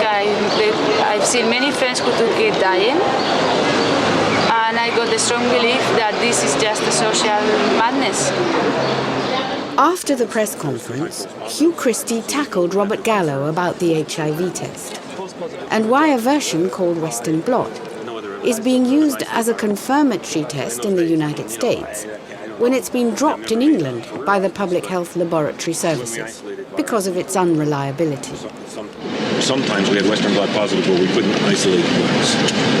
I've seen many friends who took it dying, and I got the strong belief that this is just a social madness. After the press conference, Hugh Christie tackled Robert Gallo about the HIV test and why a version called Western blot is being used as a confirmatory test in the United States when it's been dropped in England by the Public Health Laboratory Services because of its unreliability. Sometimes we had Western blot positive where we couldn't isolate the virus.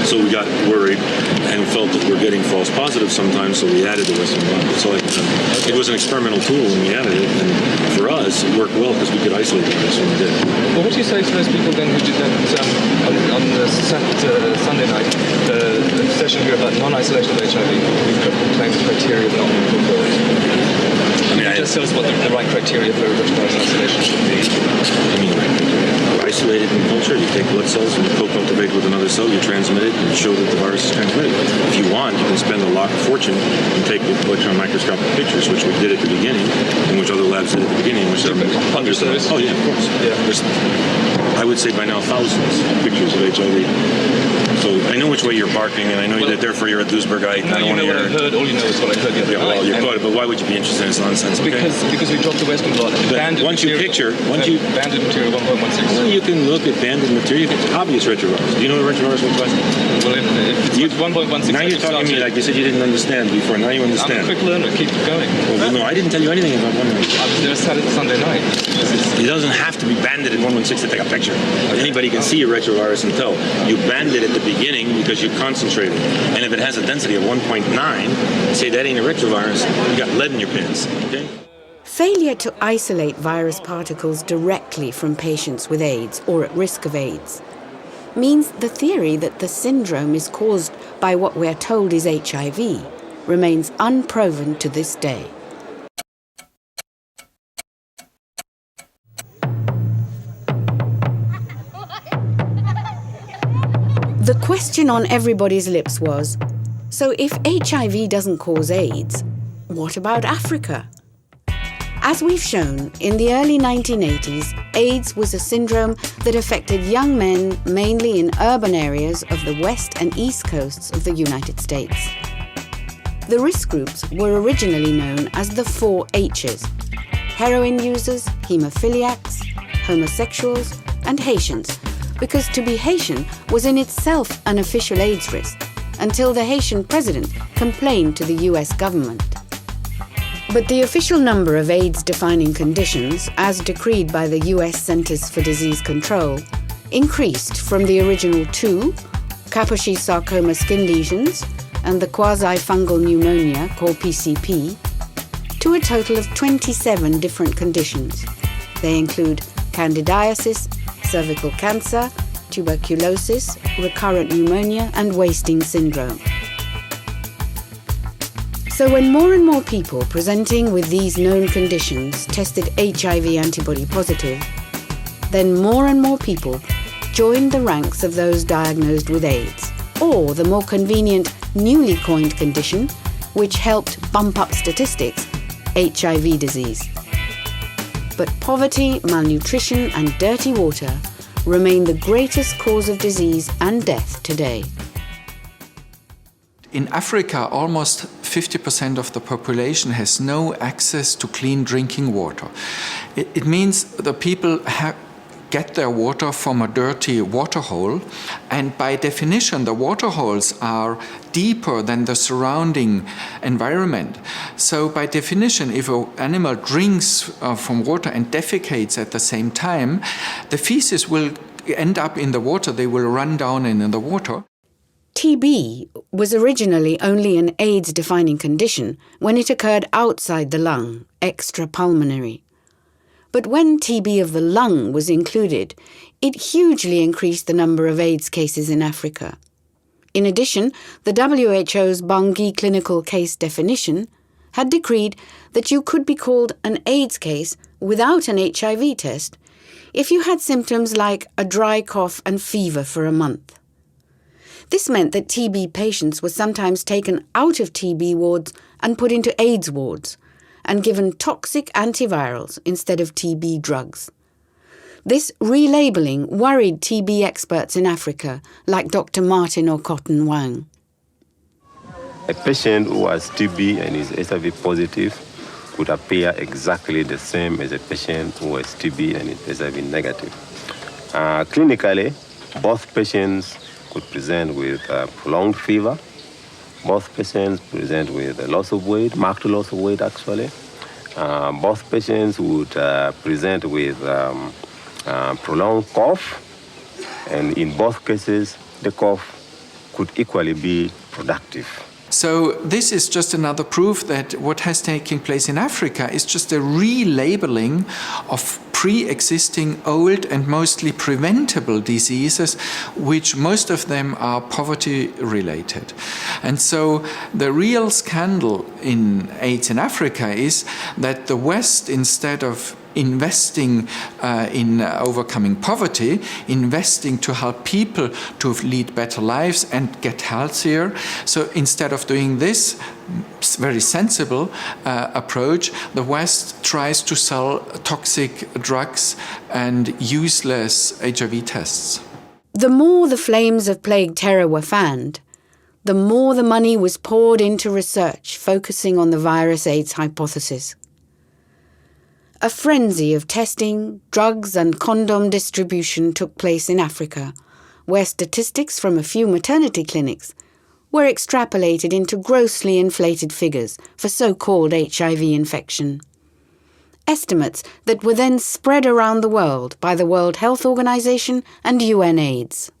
So we got worried and felt that we're getting false positives sometimes, so we added the Western blot. So it was an experimental tool when we added it, and for us it worked well because we could isolate the virus when we did it. Well, what do you say to those people then who did that on the Sunday night, the session here about non-isolation of HIV, who claimed the criteria of not being fulfilled? Just tell us what the right criteria for retrovirus isolation should be. I mean, isolated in culture, you take blood cells and you co-cultivate with another cell, you transmit it, and you show that the virus is transmitted. If you want, you can spend a lot of fortune and take electron microscopic pictures, which we did at the beginning, and which other labs did at the beginning, which are hundreds of those. Oh yeah, of course. Yeah. There's, I would say by now thousands of pictures of HIV. So I know which way you're barking, and I know that therefore you're a Duisburgite. No, you know what I heard. All you know is what I heard the other night. Well, you're good, but why would you be interested in this nonsense? Because we dropped the Western blot. Banded material 1.16. Well, you can look at banded material. It's obvious retrovirus. Do you know what retrovirus was? Well, if it's 1.16. Now you're talking to me like you said you didn't understand before. Now you understand. I'm a quick learner. Keep going. Well, no, I didn't tell you anything about 1.16. I was there Saturday, Sunday night. It doesn't have to be banded at 1.16 to take a picture. Anybody can see a retrovirus and tell. You band it at the beginning because you concentrate it. And if it has a density of 1.9, say that ain't a retrovirus, you got lead in your pants. Okay? Failure to isolate virus particles directly from patients with AIDS or at risk of AIDS means the theory that the syndrome is caused by what we're told is HIV remains unproven to this day. The question on everybody's lips was, so if HIV doesn't cause AIDS, what about Africa? As we've shown, in the early 1980s, AIDS was a syndrome that affected young men mainly in urban areas of the west and east coasts of the United States. The risk groups were originally known as the 4 H's: heroin users, hemophiliacs, homosexuals, and Haitians, because to be Haitian was in itself an official AIDS risk, until the Haitian president complained to the US government. But the official number of AIDS-defining conditions, as decreed by the US Centers for Disease Control, increased from the original 2, Kaposi sarcoma skin lesions, and the quasi-fungal pneumonia, called PCP, to a total of 27 different conditions. They include candidiasis, cervical cancer, tuberculosis, recurrent pneumonia, and wasting syndrome. So when more and more people presenting with these known conditions tested HIV antibody positive, then more and more people joined the ranks of those diagnosed with AIDS, or the more convenient newly coined condition, which helped bump up statistics, HIV disease. But poverty, malnutrition, and dirty water remain the greatest cause of disease and death today. In Africa, almost 50% of the population has no access to clean drinking water. It means the people get their water from a dirty water hole, and by definition the water holes are deeper than the surrounding environment. So by definition, if an animal drinks from water and defecates at the same time, the feces will end up in the water, they will run down in the water. TB was originally only an AIDS-defining condition when it occurred outside the lung, extrapulmonary. But when TB of the lung was included, it hugely increased the number of AIDS cases in Africa. In addition, the WHO's Bangui clinical case definition had decreed that you could be called an AIDS case without an HIV test if you had symptoms like a dry cough and fever for a month. This meant that TB patients were sometimes taken out of TB wards and put into AIDS wards, and given toxic antivirals instead of TB drugs. This relabeling worried TB experts in Africa, like Dr. Martin Okoton Wang. A patient who has TB and is HIV positive could appear exactly the same as a patient who has TB and is HIV negative. Clinically, both patients could present with prolonged fever. Both patients present with a loss of weight, marked loss of weight actually. Both patients would present with prolonged cough, and in both cases, the cough could equally be productive. So this is just another proof that what has taken place in Africa is just a relabeling of pre-existing old and mostly preventable diseases, which most of them are poverty-related. And so the real scandal in AIDS in Africa is that the West, instead of investing in overcoming poverty, investing to help people to lead better lives and get healthier. So instead of doing this very sensible approach, the West tries to sell toxic drugs and useless HIV tests. The more the flames of plague terror were fanned, the more the money was poured into research focusing on the virus AIDS hypothesis. A frenzy of testing, drugs and condom distribution took place in Africa, where statistics from a few maternity clinics were extrapolated into grossly inflated figures for so-called HIV infection. Estimates that were then spread around the world by the World Health Organization and UNAIDS.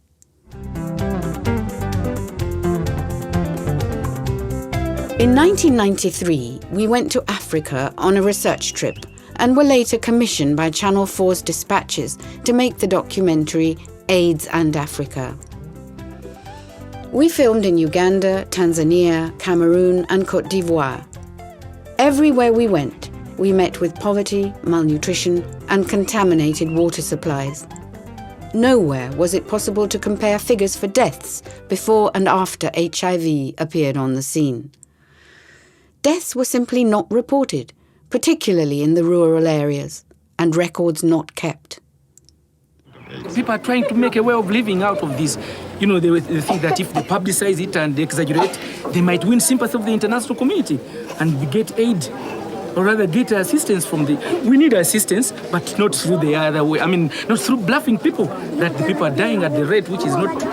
In 1993, we went to Africa on a research trip and were later commissioned by Channel 4's dispatches to make the documentary AIDS and Africa. We filmed in Uganda, Tanzania, Cameroon and Côte d'Ivoire. Everywhere we went, we met with poverty, malnutrition and contaminated water supplies. Nowhere was it possible to compare figures for deaths before and after HIV appeared on the scene. Deaths were simply not reported, particularly in the rural areas, and records not kept. People are trying to make a way of living out of this. You know, they think that if they publicize it and they exaggerate, they might win sympathy of the international community and get aid, or rather get assistance from the... We need assistance, but not through the other way. I mean, not through bluffing people, that the people are dying at the rate which is not...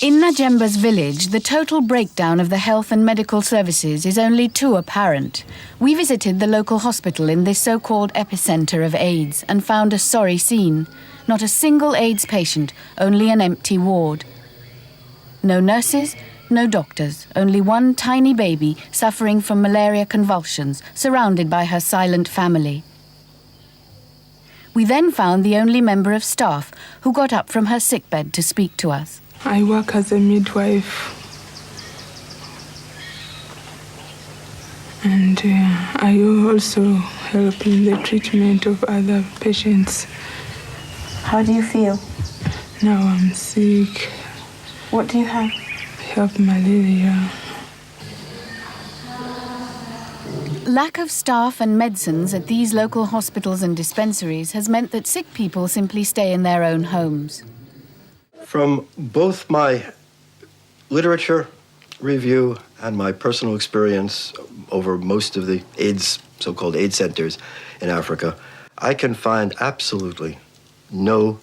In Najemba's village, the total breakdown of the health and medical services is only too apparent. We visited the local hospital in this so-called epicenter of AIDS and found a sorry scene. Not a single AIDS patient, only an empty ward. No nurses, no doctors, only one tiny baby suffering from malaria convulsions, surrounded by her silent family. We then found the only member of staff who got up from her sickbed to speak to us. I work as a midwife, and I also help in the treatment of other patients. How do you feel? Now I'm sick. What do you have? help malaria. Lack of staff and medicines at these local hospitals and dispensaries has meant that sick people simply stay in their own homes. From both my literature review and my personal experience over most of the AIDS, so-called AIDS centers in Africa, I can find absolutely no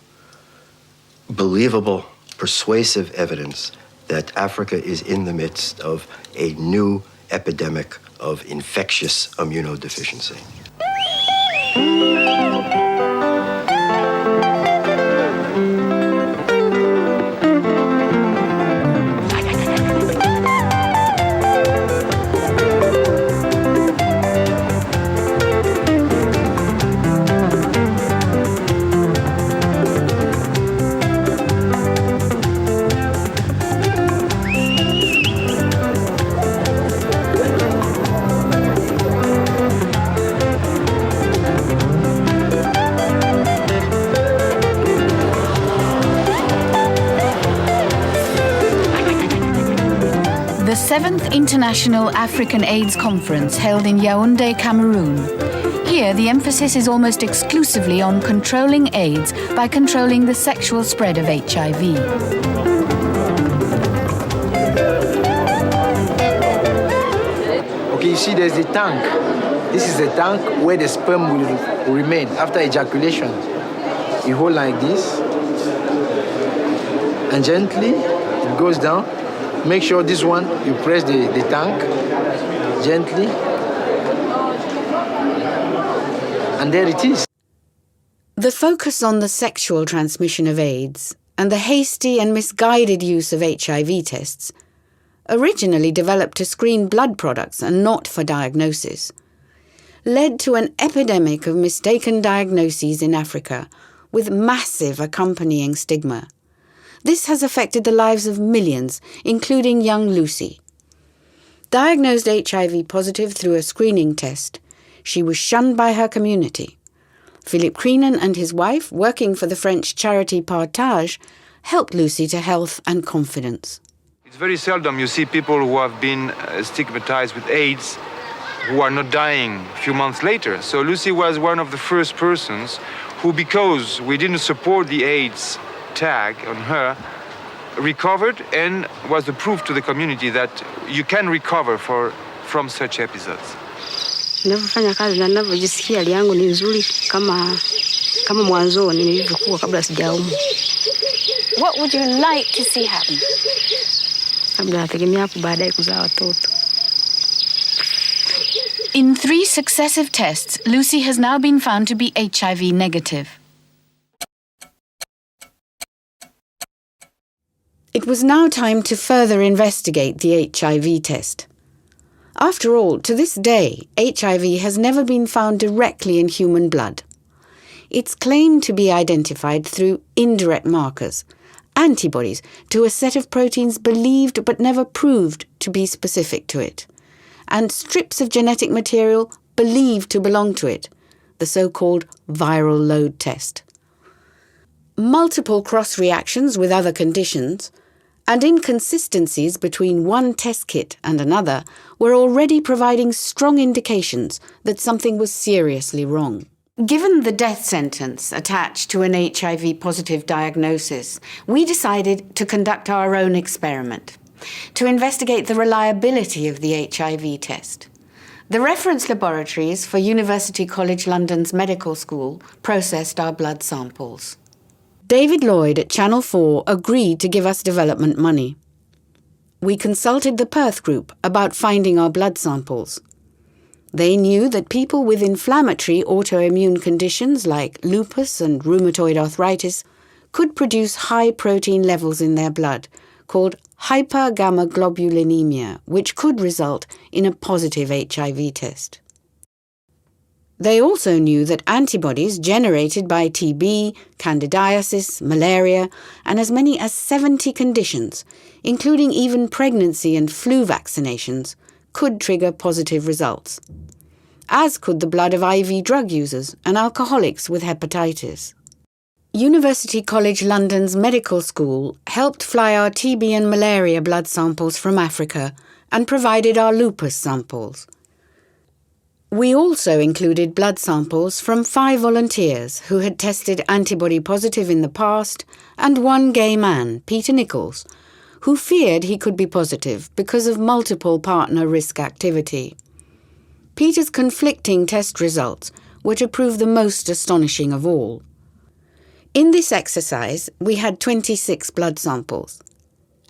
believable, persuasive evidence that Africa is in the midst of a new epidemic of infectious immunodeficiency. The 7th International African AIDS Conference held in Yaoundé, Cameroon. Here, the emphasis is almost exclusively on controlling AIDS by controlling the sexual spread of HIV. Okay, you see there's the tank. This is the tank where the sperm will remain after ejaculation. You hold like this, and gently it goes down. Make sure this one, you press the tank gently, and there it is. The focus on the sexual transmission of AIDS and the hasty and misguided use of HIV tests, originally developed to screen blood products and not for diagnosis, led to an epidemic of mistaken diagnoses in Africa with massive accompanying stigma. This has affected the lives of millions, including young Lucy. Diagnosed HIV positive through a screening test, she was shunned by her community. Philip Creenan and his wife, working for the French charity Partage, helped Lucy to health and confidence. It's very seldom you see people who have been stigmatized with AIDS who are not dying a few months later. So Lucy was one of the first persons who, because we didn't support the AIDS tag on her, recovered and was the proof to the community that you can recover from such episodes. Ninavyofanya kazi na ninavyojisikia hali yangu ni nzuri kama mwanzoni nilivyokuwa kabla sijaumwa. What would you like to see happen? Kabla nategemea hapo baadaye kuzaa watoto. In 3 successive tests, Lucy has now been found to be HIV negative. It was now time to further investigate the HIV test. After all, to this day, HIV has never been found directly in human blood. It's claimed to be identified through indirect markers, antibodies to a set of proteins believed but never proved to be specific to it, and strips of genetic material believed to belong to it, the so-called viral load test. Multiple cross-reactions with other conditions and inconsistencies between one test kit and another were already providing strong indications that something was seriously wrong. Given the death sentence attached to an HIV-positive diagnosis, we decided to conduct our own experiment, to investigate the reliability of the HIV test. The reference laboratories for University College London's medical school processed our blood samples. David Lloyd at Channel 4 agreed to give us development money. We consulted the Perth group about finding our blood samples. They knew that people with inflammatory autoimmune conditions like lupus and rheumatoid arthritis could produce high protein levels in their blood, called hypergammaglobulinemia, which could result in a positive HIV test. They also knew that antibodies generated by TB, candidiasis, malaria, and as many as 70 conditions, including even pregnancy and flu vaccinations, could trigger positive results, as could the blood of IV drug users and alcoholics with hepatitis. University College London's medical school helped fly our TB and malaria blood samples from Africa and provided our lupus samples. We also included blood samples from 5 volunteers who had tested antibody positive in the past and 1 gay man, Peter Nichols, who feared he could be positive because of multiple partner risk activity. Peter's conflicting test results were to prove the most astonishing of all. In this exercise, we had 26 blood samples.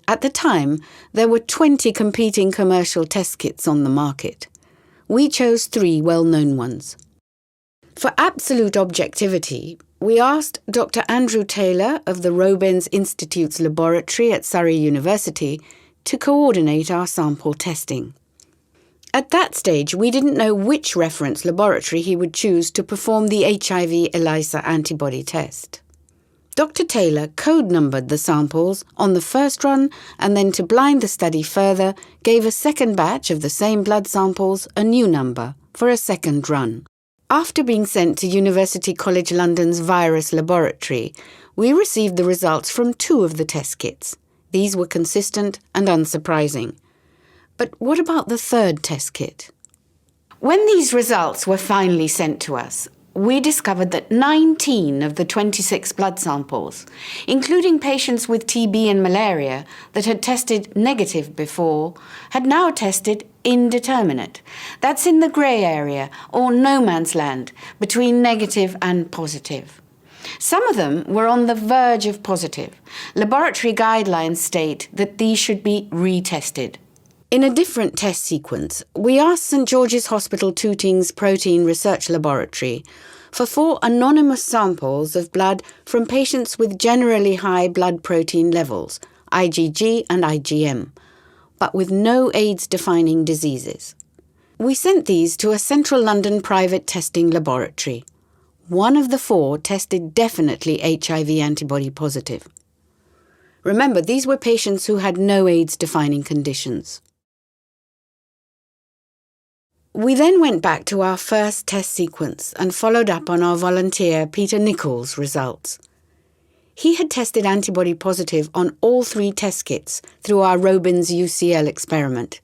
At the time, there were 20 competing commercial test kits on the market. We chose 3 well-known ones. For absolute objectivity, we asked Dr. Andrew Taylor of the Robens Institute's laboratory at Surrey University to coordinate our sample testing. At that stage, we didn't know which reference laboratory he would choose to perform the HIV ELISA antibody test. Dr. Taylor code-numbered the samples on the first run and then, to blind the study further, gave a second batch of the same blood samples a new number for a second run. After being sent to University College London's virus laboratory, we received the results from 2 of the test kits. These were consistent and unsurprising. But what about the 3rd test kit? When these results were finally sent to us, we discovered that 19 of the 26 blood samples, including patients with TB and malaria that had tested negative before, had now tested indeterminate. That's in the grey area, or no man's land, between negative and positive. Some of them were on the verge of positive. Laboratory guidelines state that these should be retested. In a different test sequence, we asked St George's Hospital Tooting's Protein Research Laboratory for 4 anonymous samples of blood from patients with generally high blood protein levels, IgG and IgM, but with no AIDS-defining diseases. We sent these to a central London private testing laboratory. 1 of the 4 tested definitely HIV antibody positive. Remember, these were patients who had no AIDS-defining conditions. We then went back to our first test sequence and followed up on our volunteer Peter Nichols' results. He had tested antibody positive on all 3 test kits through our Robens UCL experiment.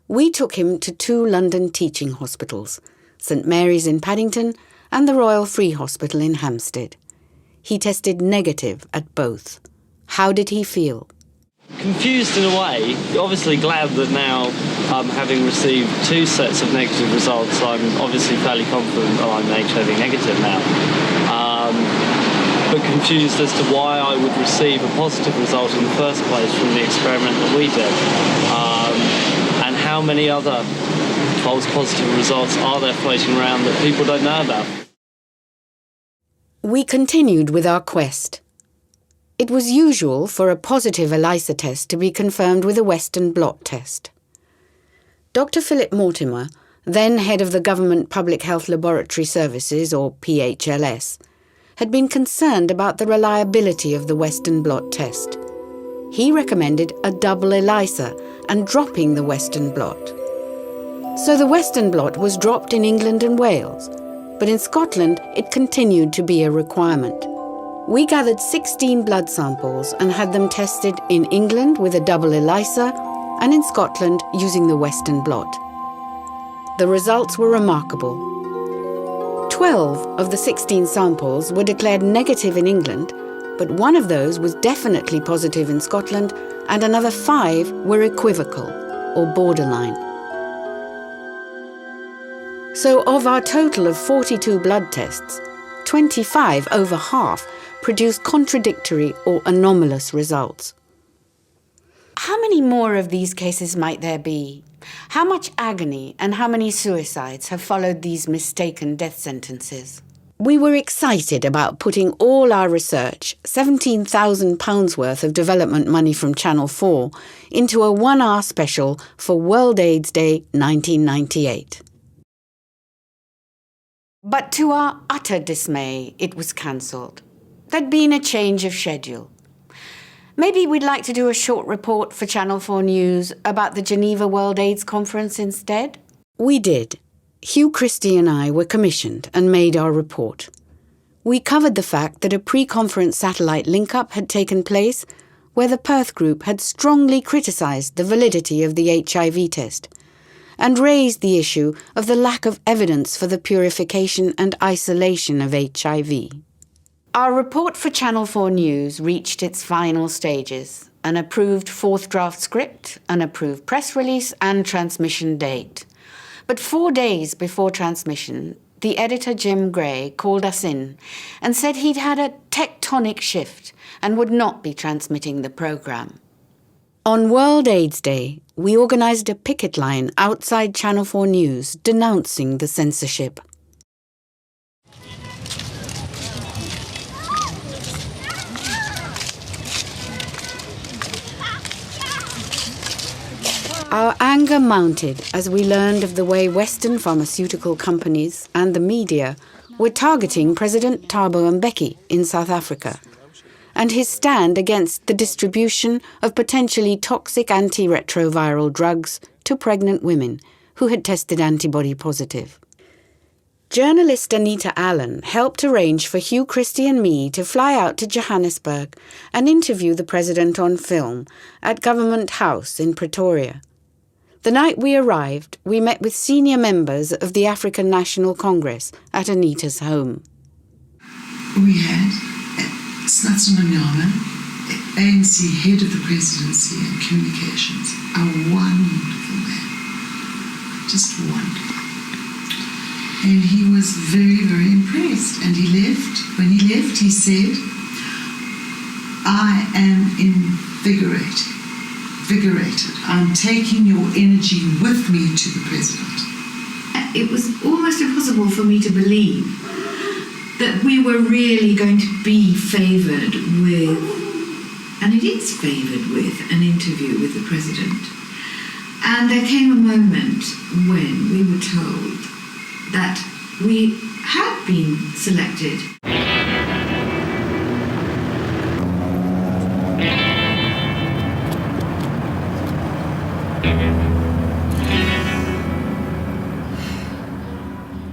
We took him to 2 London teaching hospitals, St Mary's in Paddington and the Royal Free Hospital in Hampstead. He tested negative at both. How did he feel? Confused in a way, obviously glad that now, having received 2 sets of negative results, I'm obviously fairly confident that I'm HIV negative now. But confused as to why I would receive a positive result in the first place from the experiment that we did. And how many other false positive results are there floating around that people don't know about? We continued with our quest. It was usual for a positive ELISA test to be confirmed with a Western blot test. Dr. Philip Mortimer, then head of the Government Public Health Laboratory Services, or PHLS, had been concerned about the reliability of the Western blot test. He recommended a double ELISA and dropping the Western blot. So the Western blot was dropped in England and Wales, but in Scotland it continued to be a requirement. We gathered 16 blood samples and had them tested in England with a double ELISA and in Scotland using the Western blot. The results were remarkable. 12 of the 16 samples were declared negative in England, but 1 of those was definitely positive in Scotland and another 5 were equivocal or borderline. So of our total of 42 blood tests, 25, over half, produced contradictory or anomalous results. How many more of these cases might there be? How much agony and how many suicides have followed these mistaken death sentences? We were excited about putting all our research, £17,000 worth of development money from Channel 4, into a 1-hour special for World AIDS Day 1998. But to our utter dismay, it was cancelled. There'd been a change of schedule. Maybe we'd like to do a short report for Channel 4 News about the Geneva World AIDS Conference instead? We did. Hugh Christie and I were commissioned and made our report. We covered the fact that a pre-conference satellite link-up had taken place where the Perth group had strongly criticised the validity of the HIV test and raised the issue of the lack of evidence for the purification and isolation of HIV. Our report for Channel 4 News reached its final stages: an approved fourth draft script, an approved press release and transmission date. But 4 days before transmission, the editor Jim Gray called us in and said he'd had a tectonic shift and would not be transmitting the programme. On World AIDS Day, we organised a picket line outside Channel 4 News denouncing the censorship. Our anger mounted as we learned of the way Western pharmaceutical companies and the media were targeting President Thabo Mbeki in South Africa and his stand against the distribution of potentially toxic antiretroviral drugs to pregnant women who had tested antibody positive. Journalist Anita Allen helped arrange for Hugh Christie and me to fly out to Johannesburg and interview the president on film at Government House in Pretoria. The night we arrived, we met with senior members of the African National Congress at Anita's home. We had Snatson Manyama, ANC head of the presidency and communications, a wonderful man, just wonderful. And he was very, very impressed. And he left. When he left, he said, "I am invigorated. I'm taking your energy with me to the president." It was almost impossible for me to believe that we were really going to be favoured with, and it is favoured with, an interview with the president. And there came a moment when we were told that we had been selected.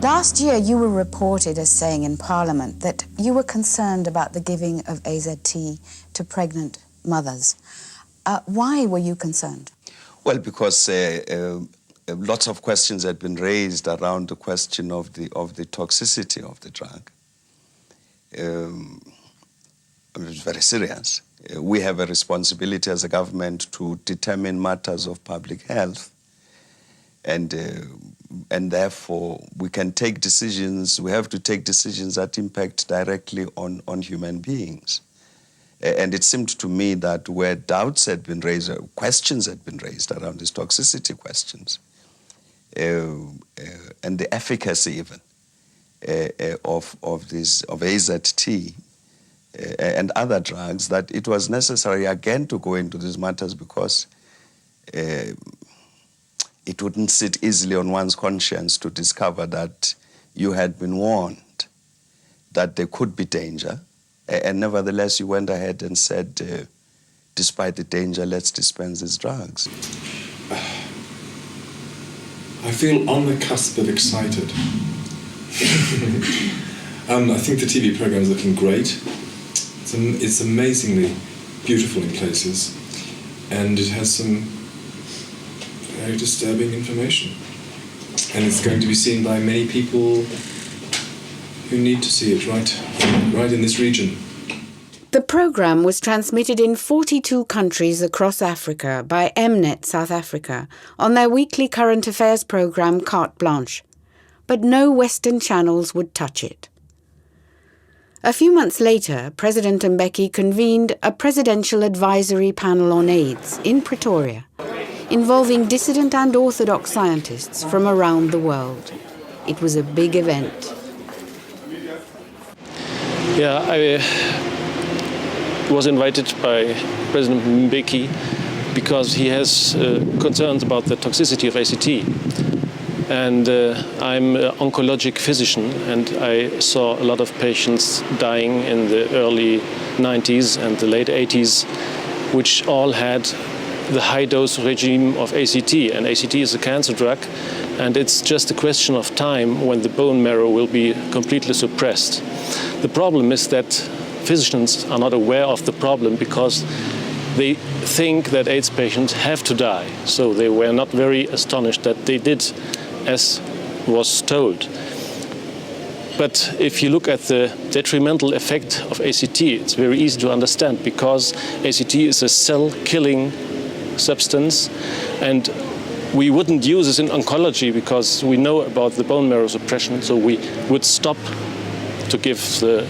Last year, you were reported as saying in Parliament that you were concerned about the giving of AZT to pregnant mothers. Why were you concerned? Well, because lots of questions had been raised around the question of the toxicity of the drug. It was very serious. We have a responsibility as a government to determine matters of public health, and therefore we can take decisions. We have to take decisions that impact directly on human beings. And it seemed to me that where doubts had been raised, questions had been raised around these toxicity questions, and the efficacy even of AZT and other drugs, that it was necessary again to go into these matters because it wouldn't sit easily on one's conscience to discover that you had been warned that there could be danger, and nevertheless you went ahead and said, despite the danger, let's dispense these drugs. I feel on the cusp of excited. I think the TV program is looking great. It's amazingly beautiful in places, and it has some very disturbing information. And it's going to be seen by many people who need to see it right in this region. The programme was transmitted in 42 countries across Africa by Mnet South Africa on their weekly current affairs programme Carte Blanche, but no Western channels would touch it. A few months later, President Mbeki convened a presidential advisory panel on AIDS in Pretoria, involving dissident and orthodox scientists from around the world. It was a big event. Yeah, I was invited by President Mbeki because he has concerns about the toxicity of AZT. And I'm an oncologic physician, and I saw a lot of patients dying in the early 90s and the late 80s, which all had the high-dose regime of AZT. And AZT is a cancer drug, and it's just a question of time when the bone marrow will be completely suppressed. The problem is that physicians are not aware of the problem because they think that AIDS patients have to die, so they were not very astonished that they did as was told. But if you look at the detrimental effect of ACT, it's very easy to understand because ACT is a cell-killing substance, and we wouldn't use this in oncology because we know about the bone marrow suppression, so we would stop to give the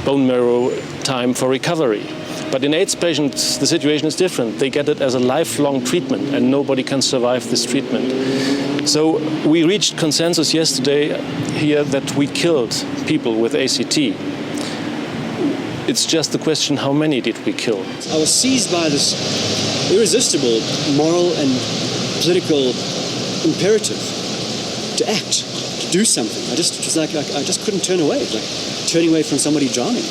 bone marrow time for recovery. But in AIDS patients, the situation is different. They get it as a lifelong treatment, and nobody can survive this treatment. So we reached consensus yesterday here that we killed people with ACT. It's just the question, how many did we kill? I was seized by this irresistible moral and political imperative to act, to do something. It was like I just couldn't turn away. It was like turning away from somebody drowning,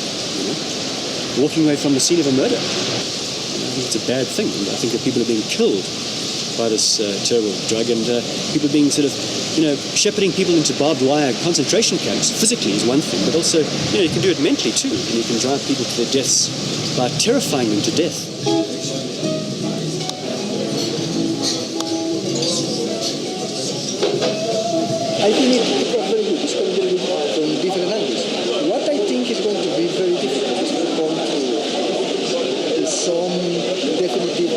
walking away from the scene of a murder. I think it's a bad thing. I think that people are being killed by this terrible drug, and people being sort of, shepherding people into barbed wire concentration camps physically is one thing, but also, you can do it mentally too, and you can drive people to their deaths by terrifying them to death. I think it was very good. It's going to be from different angles. What I think is going to be very difficult is to come to some definitive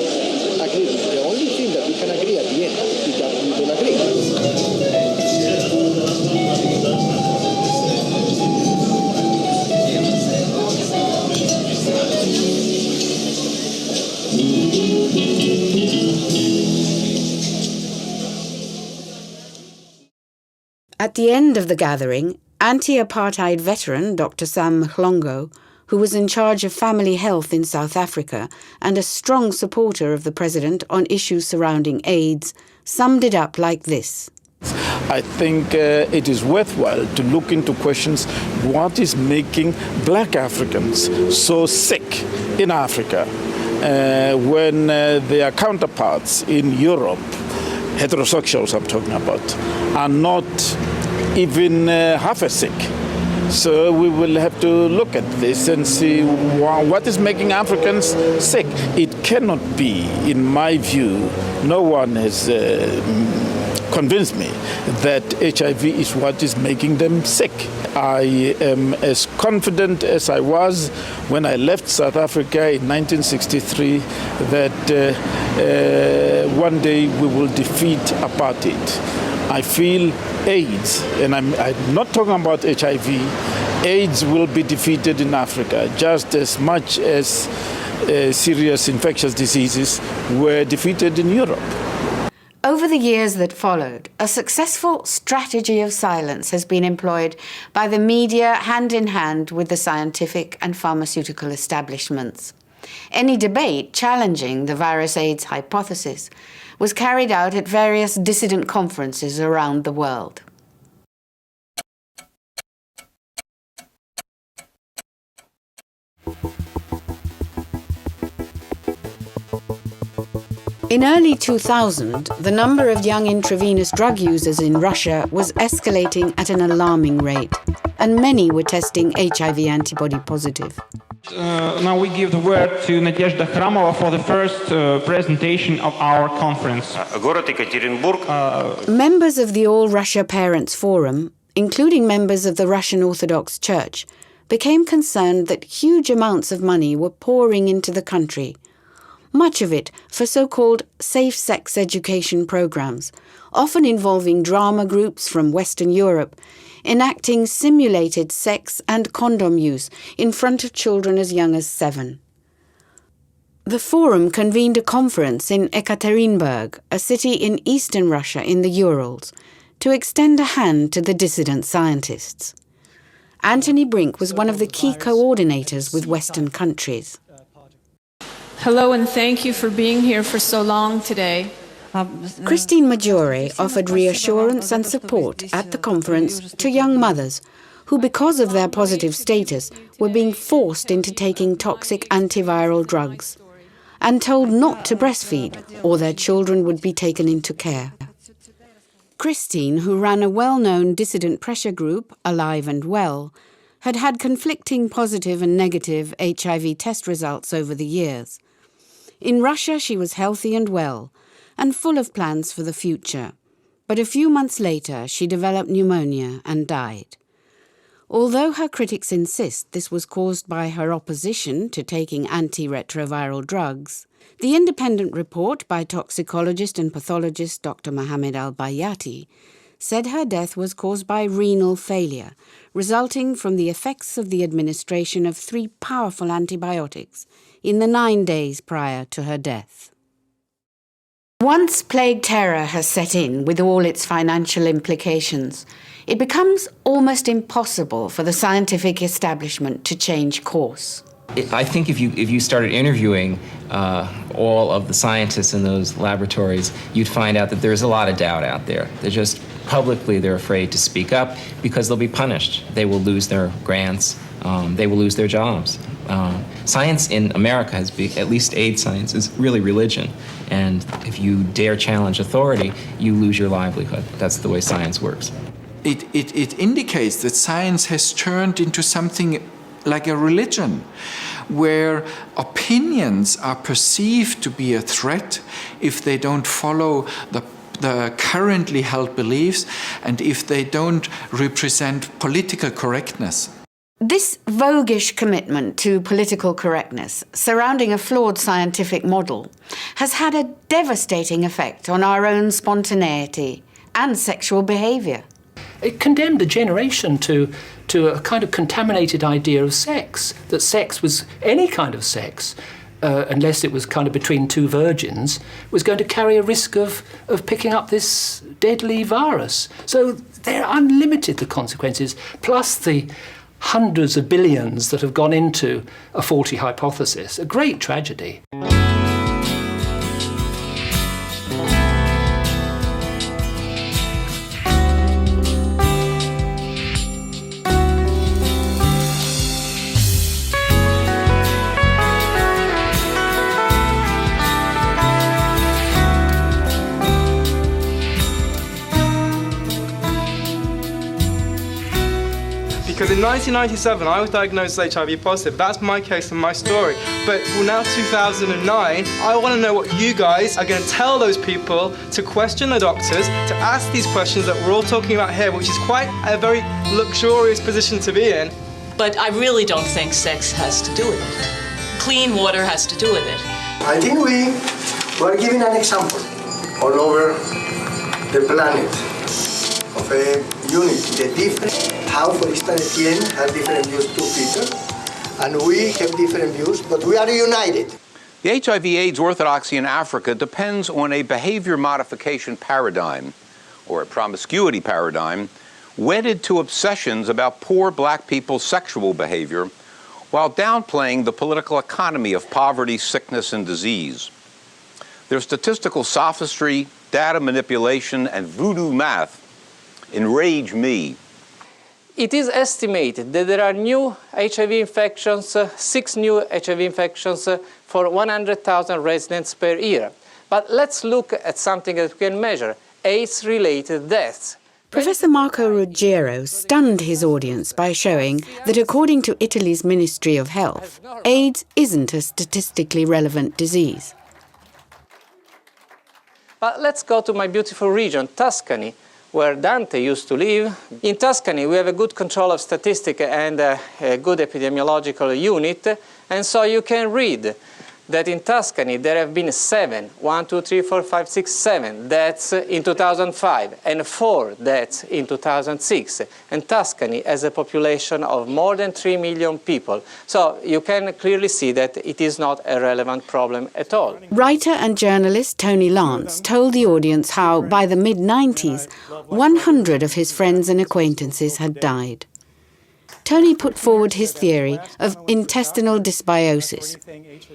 agreement. The only thing that we can agree at the end is that we don't agree. At the end of the gathering, anti-apartheid veteran Dr. Sam Mhlongo, who was in charge of family health in South Africa and a strong supporter of the president on issues surrounding AIDS, summed it up like this. I think it is worthwhile to look into questions, what is making black Africans so sick in Africa when their counterparts in Europe, heterosexuals I'm talking about, are not even half as sick. So we will have to look at this and see what is making Africans sick. It cannot be, in my view, no one has convinced me that HIV is what is making them sick. I am as confident as I was when I left South Africa in 1963 that one day we will defeat apartheid. I feel AIDS, and I'm not talking about HIV, AIDS will be defeated in Africa just as much as serious infectious diseases were defeated in Europe. Over the years that followed, a successful strategy of silence has been employed by the media hand in hand with the scientific and pharmaceutical establishments. Any debate challenging the virus AIDS hypothesis was carried out at various dissident conferences around the world. In early 2000, the number of young intravenous drug users in Russia was escalating at an alarming rate, and many were testing HIV antibody positive. Now we give the word to Nadezhda Khramova for the first presentation of our conference. Members of the All Russia Parents Forum, including members of the Russian Orthodox Church, became concerned that huge amounts of money were pouring into the country, much of it for so-called safe sex education programs, often involving drama groups from Western Europe, enacting simulated sex and condom use in front of children as young as 7. The forum convened a conference in Ekaterinburg, a city in eastern Russia in the Urals, to extend a hand to the dissident scientists. Anthony Brink was one of the key coordinators with Western countries. Hello, and thank you for being here for so long today. Christine Maggiore offered reassurance and support at the conference to young mothers who, because of their positive status, were being forced into taking toxic antiviral drugs and told not to breastfeed or their children would be taken into care. Christine, who ran a well-known dissident pressure group, Alive and Well, had had conflicting positive and negative HIV test results over the years. In Russia, she was healthy and well, and full of plans for the future. But a few months later, she developed pneumonia and died. Although her critics insist this was caused by her opposition to taking antiretroviral drugs, the independent report by toxicologist and pathologist Dr. Mohammed Al-Bayati said her death was caused by renal failure, resulting from the effects of the administration of 3 powerful antibiotics in the 9 days prior to her death. Once plague terror has set in with all its financial implications, it becomes almost impossible for the scientific establishment to change course. I think if you started interviewing all of the scientists in those laboratories, you'd find out that there's a lot of doubt out there. They're afraid to speak up because they'll be punished. They will lose their grants. They will lose their jobs. Science in America has been, at least AIDS science, is really religion. And if you dare challenge authority, you lose your livelihood. That's the way science works. It indicates that science has turned into something like a religion, where opinions are perceived to be a threat if they don't follow the currently held beliefs and if they don't represent political correctness. This voguish commitment to political correctness surrounding a flawed scientific model has had a devastating effect on our own spontaneity and sexual behaviour. It condemned a generation to a kind of contaminated idea of sex, that sex was any kind of sex, unless it was kind of between 2 virgins, was going to carry a risk of picking up this deadly virus. So they're unlimited, the consequences, plus the hundreds of billions that have gone into a faulty hypothesis. A great tragedy. Because in 1997, I was diagnosed as HIV positive. That's my case and my story. But now 2009, I want to know what you guys are going to tell those people to question the doctors, to ask these questions that we're all talking about here, which is quite a very luxurious position to be in. But I really don't think sex has to do with it. Clean water has to do with it. I think we're giving an example all over the planet of a unity, the different. How, for instance, Etienne has different views to Peter, and we have different views, but we are united. The HIV/AIDS orthodoxy in Africa depends on a behavior modification paradigm, or a promiscuity paradigm, wedded to obsessions about poor black people's sexual behavior, while downplaying the political economy of poverty, sickness, and disease. Their statistical sophistry, data manipulation, and voodoo math enrage me. It is estimated that there are new HIV infections, 6 new HIV infections for 100,000 residents per year. But let's look at something that we can measure, AIDS-related deaths. Professor Marco Ruggiero stunned his audience by showing that according to Italy's Ministry of Health, AIDS isn't a statistically relevant disease. But let's go to my beautiful region, Tuscany, where Dante used to live. In Tuscany, we have a good control of statistics and a good epidemiological unit, and so you can read that in Tuscany there have been 7 deaths in 2005 and 4 deaths in 2006. And Tuscany has a population of more than 3 million people. So you can clearly see that it is not a relevant problem at all. Writer and journalist Tony Lance told the audience how, by the mid-90s, 100 of his friends and acquaintances had died. Tony put forward his theory of intestinal dysbiosis.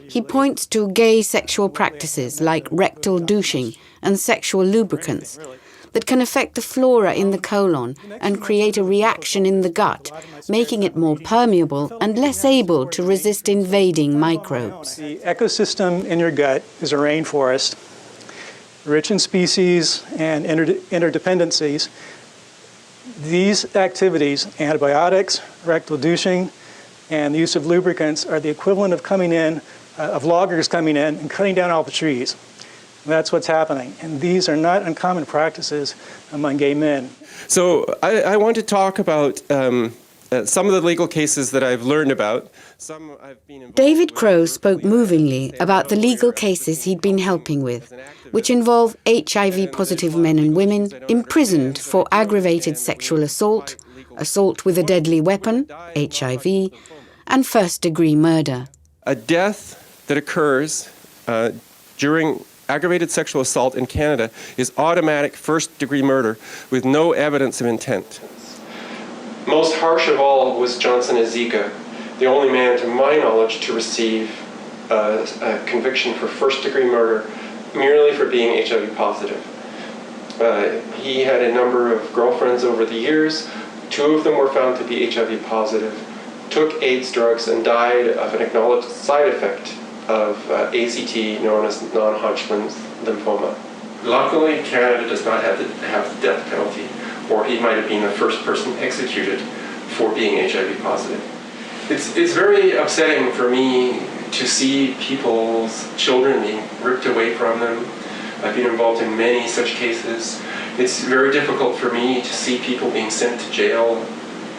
He points to gay sexual practices like rectal douching and sexual lubricants that can affect the flora in the colon and create a reaction in the gut, making it more permeable and less able to resist invading microbes. The ecosystem in your gut is a rainforest. rich in species and interdependencies. These activities, antibiotics, rectal douching, and the use of lubricants are the equivalent of coming in, of loggers coming in and cutting down all the trees. And that's what's happening. And these are not uncommon practices among gay men. So I want to talk about some of the legal cases that I've learned about. David Crowe spoke movingly about the legal cases he'd been helping with, which involve HIV-positive men and women imprisoned for aggravated sexual assault, assault with a deadly weapon, HIV, and first-degree murder. A death that occurs during aggravated sexual assault in Canada is automatic first-degree murder with no evidence of intent. Most harsh of all was Johnson Ezeka, the only man, to my knowledge, to receive a conviction for first-degree murder merely for being HIV positive. He had a number of girlfriends over the years. 2 of them were found to be HIV positive, took AIDS drugs, and died of an acknowledged side effect of AZT, known as non-Hodgkin's lymphoma. Luckily, Canada does not have the death penalty, or he might have been the first person executed for being HIV positive. It's very upsetting for me to see people's children being ripped away from them. I've been involved in many such cases. It's very difficult for me to see people being sent to jail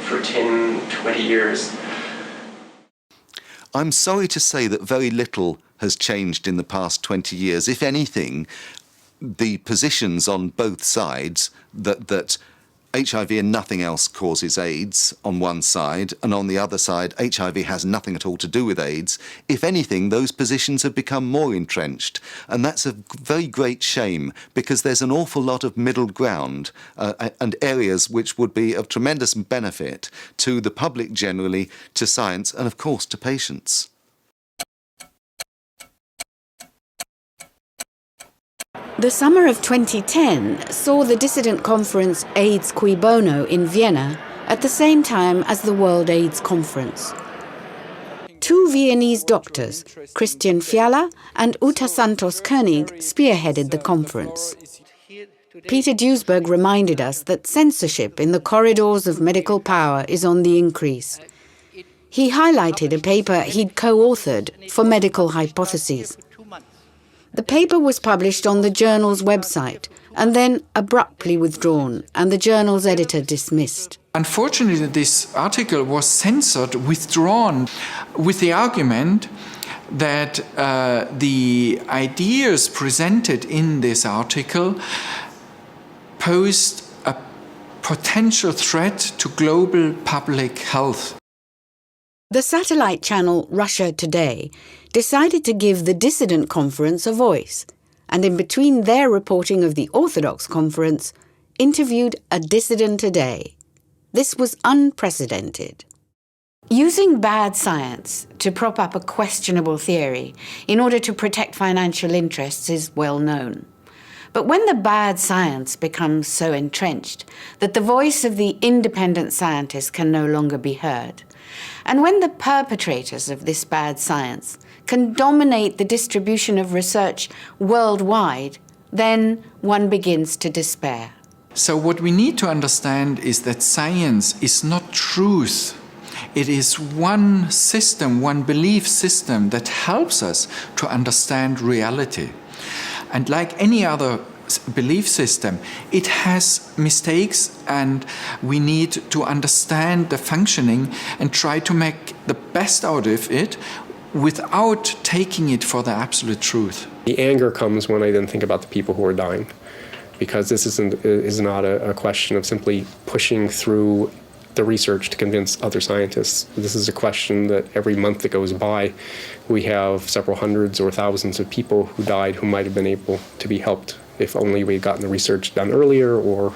for 10, 20 years. I'm sorry to say that very little has changed in the past 20 years. If anything, the positions on both sides that HIV and nothing else causes AIDS on one side, and on the other side, HIV has nothing at all to do with AIDS. If anything, those positions have become more entrenched. And that's a very great shame, because there's an awful lot of middle ground and areas which would be of tremendous benefit to the public generally, to science, and of course to patients. The summer of 2010 saw the dissident conference AIDS Cui Bono in Vienna at the same time as the World AIDS Conference. 2 Viennese doctors, Christian Fiala and Uta Santos-Koenig, spearheaded the conference. Peter Duisberg reminded us that censorship in the corridors of medical power is on the increase. He highlighted a paper he'd co-authored for Medical Hypotheses. The paper was published on the journal's website and then abruptly withdrawn, and the journal's editor dismissed. Unfortunately, this article was censored, withdrawn, with the argument that the ideas presented in this article posed a potential threat to global public health. The satellite channel Russia Today decided to give the dissident conference a voice, and in between their reporting of the Orthodox conference, interviewed a dissident a day. This was unprecedented. Using bad science to prop up a questionable theory in order to protect financial interests is well known. But when the bad science becomes so entrenched that the voice of the independent scientist can no longer be heard, and when the perpetrators of this bad science can dominate the distribution of research worldwide, then one begins to despair. So what we need to understand is that science is not truth. It is one system, one belief system that helps us to understand reality. And like any other belief system, it has mistakes, and we need to understand the functioning and try to make the best out of it without taking it for the absolute truth. The anger comes when I then think about the people who are dying, because this is not a question of simply pushing through the research to convince other scientists. This is a question that every month that goes by, we have several hundreds or thousands of people who died who might have been able to be helped if only we had gotten the research done earlier or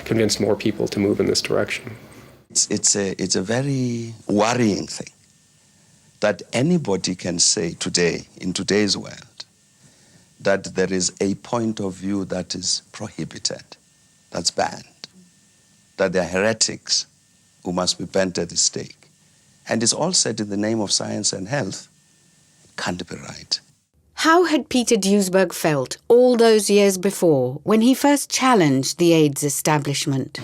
convinced more people to move in this direction. It's a very worrying thing that anybody can say today, in today's world, that there is a point of view that is prohibited, that's banned, that they're heretics who must be burnt at the stake. And it's all said in the name of science and health. Can't be right. How had Peter Duesberg felt all those years before when he first challenged the AIDS establishment?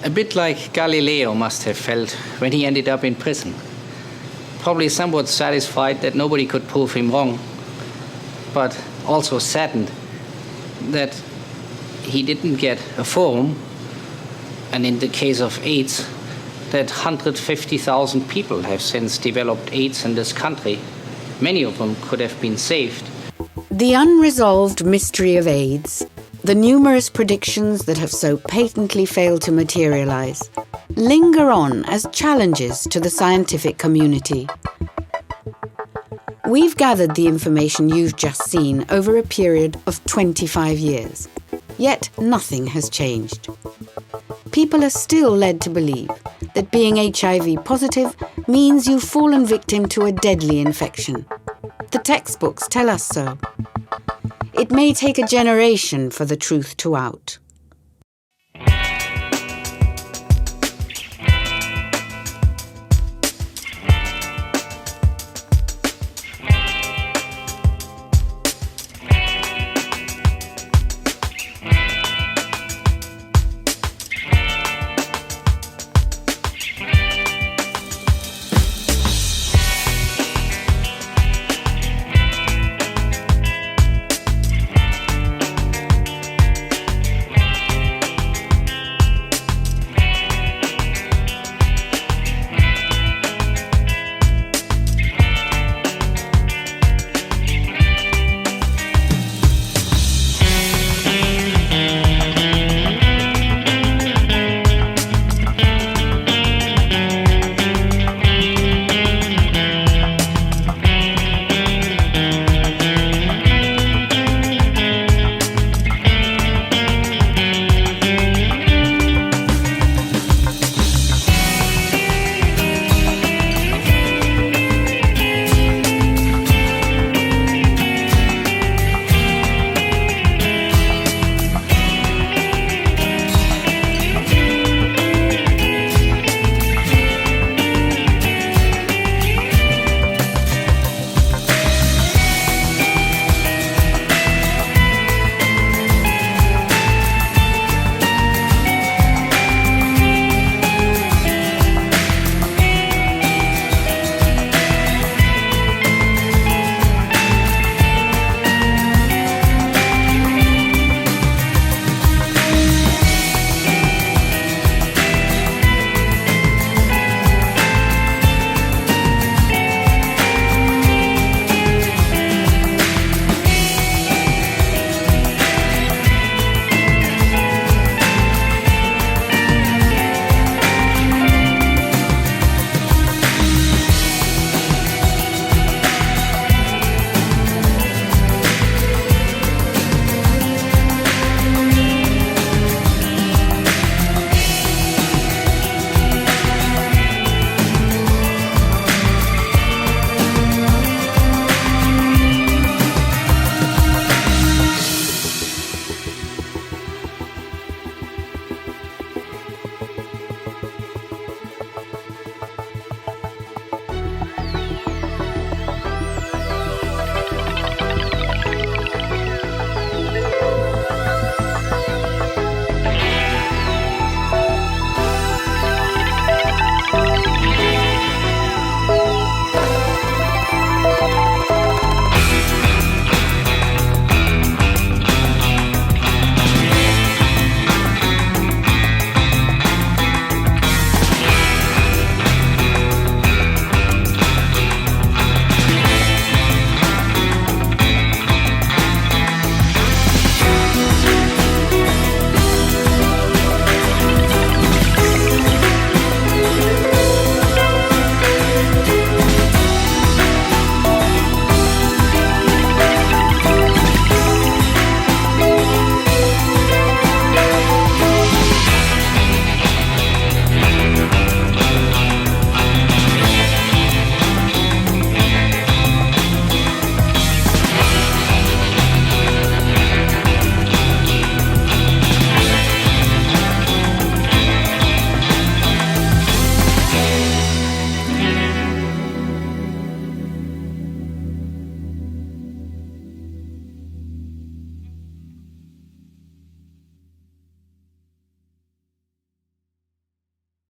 A bit like Galileo must have felt when he ended up in prison. Probably somewhat satisfied that nobody could prove him wrong, but also saddened that he didn't get a forum, and in the case of AIDS, that 150,000 people have since developed AIDS in this country. Many of them could have been saved. The unresolved mystery of AIDS, the numerous predictions that have so patently failed to materialize, linger on as challenges to the scientific community. We've gathered the information you've just seen over a period of 25 years, yet nothing has changed. People are still led to believe that being HIV positive means you've fallen victim to a deadly infection. The textbooks tell us so. It may take a generation for the truth to out.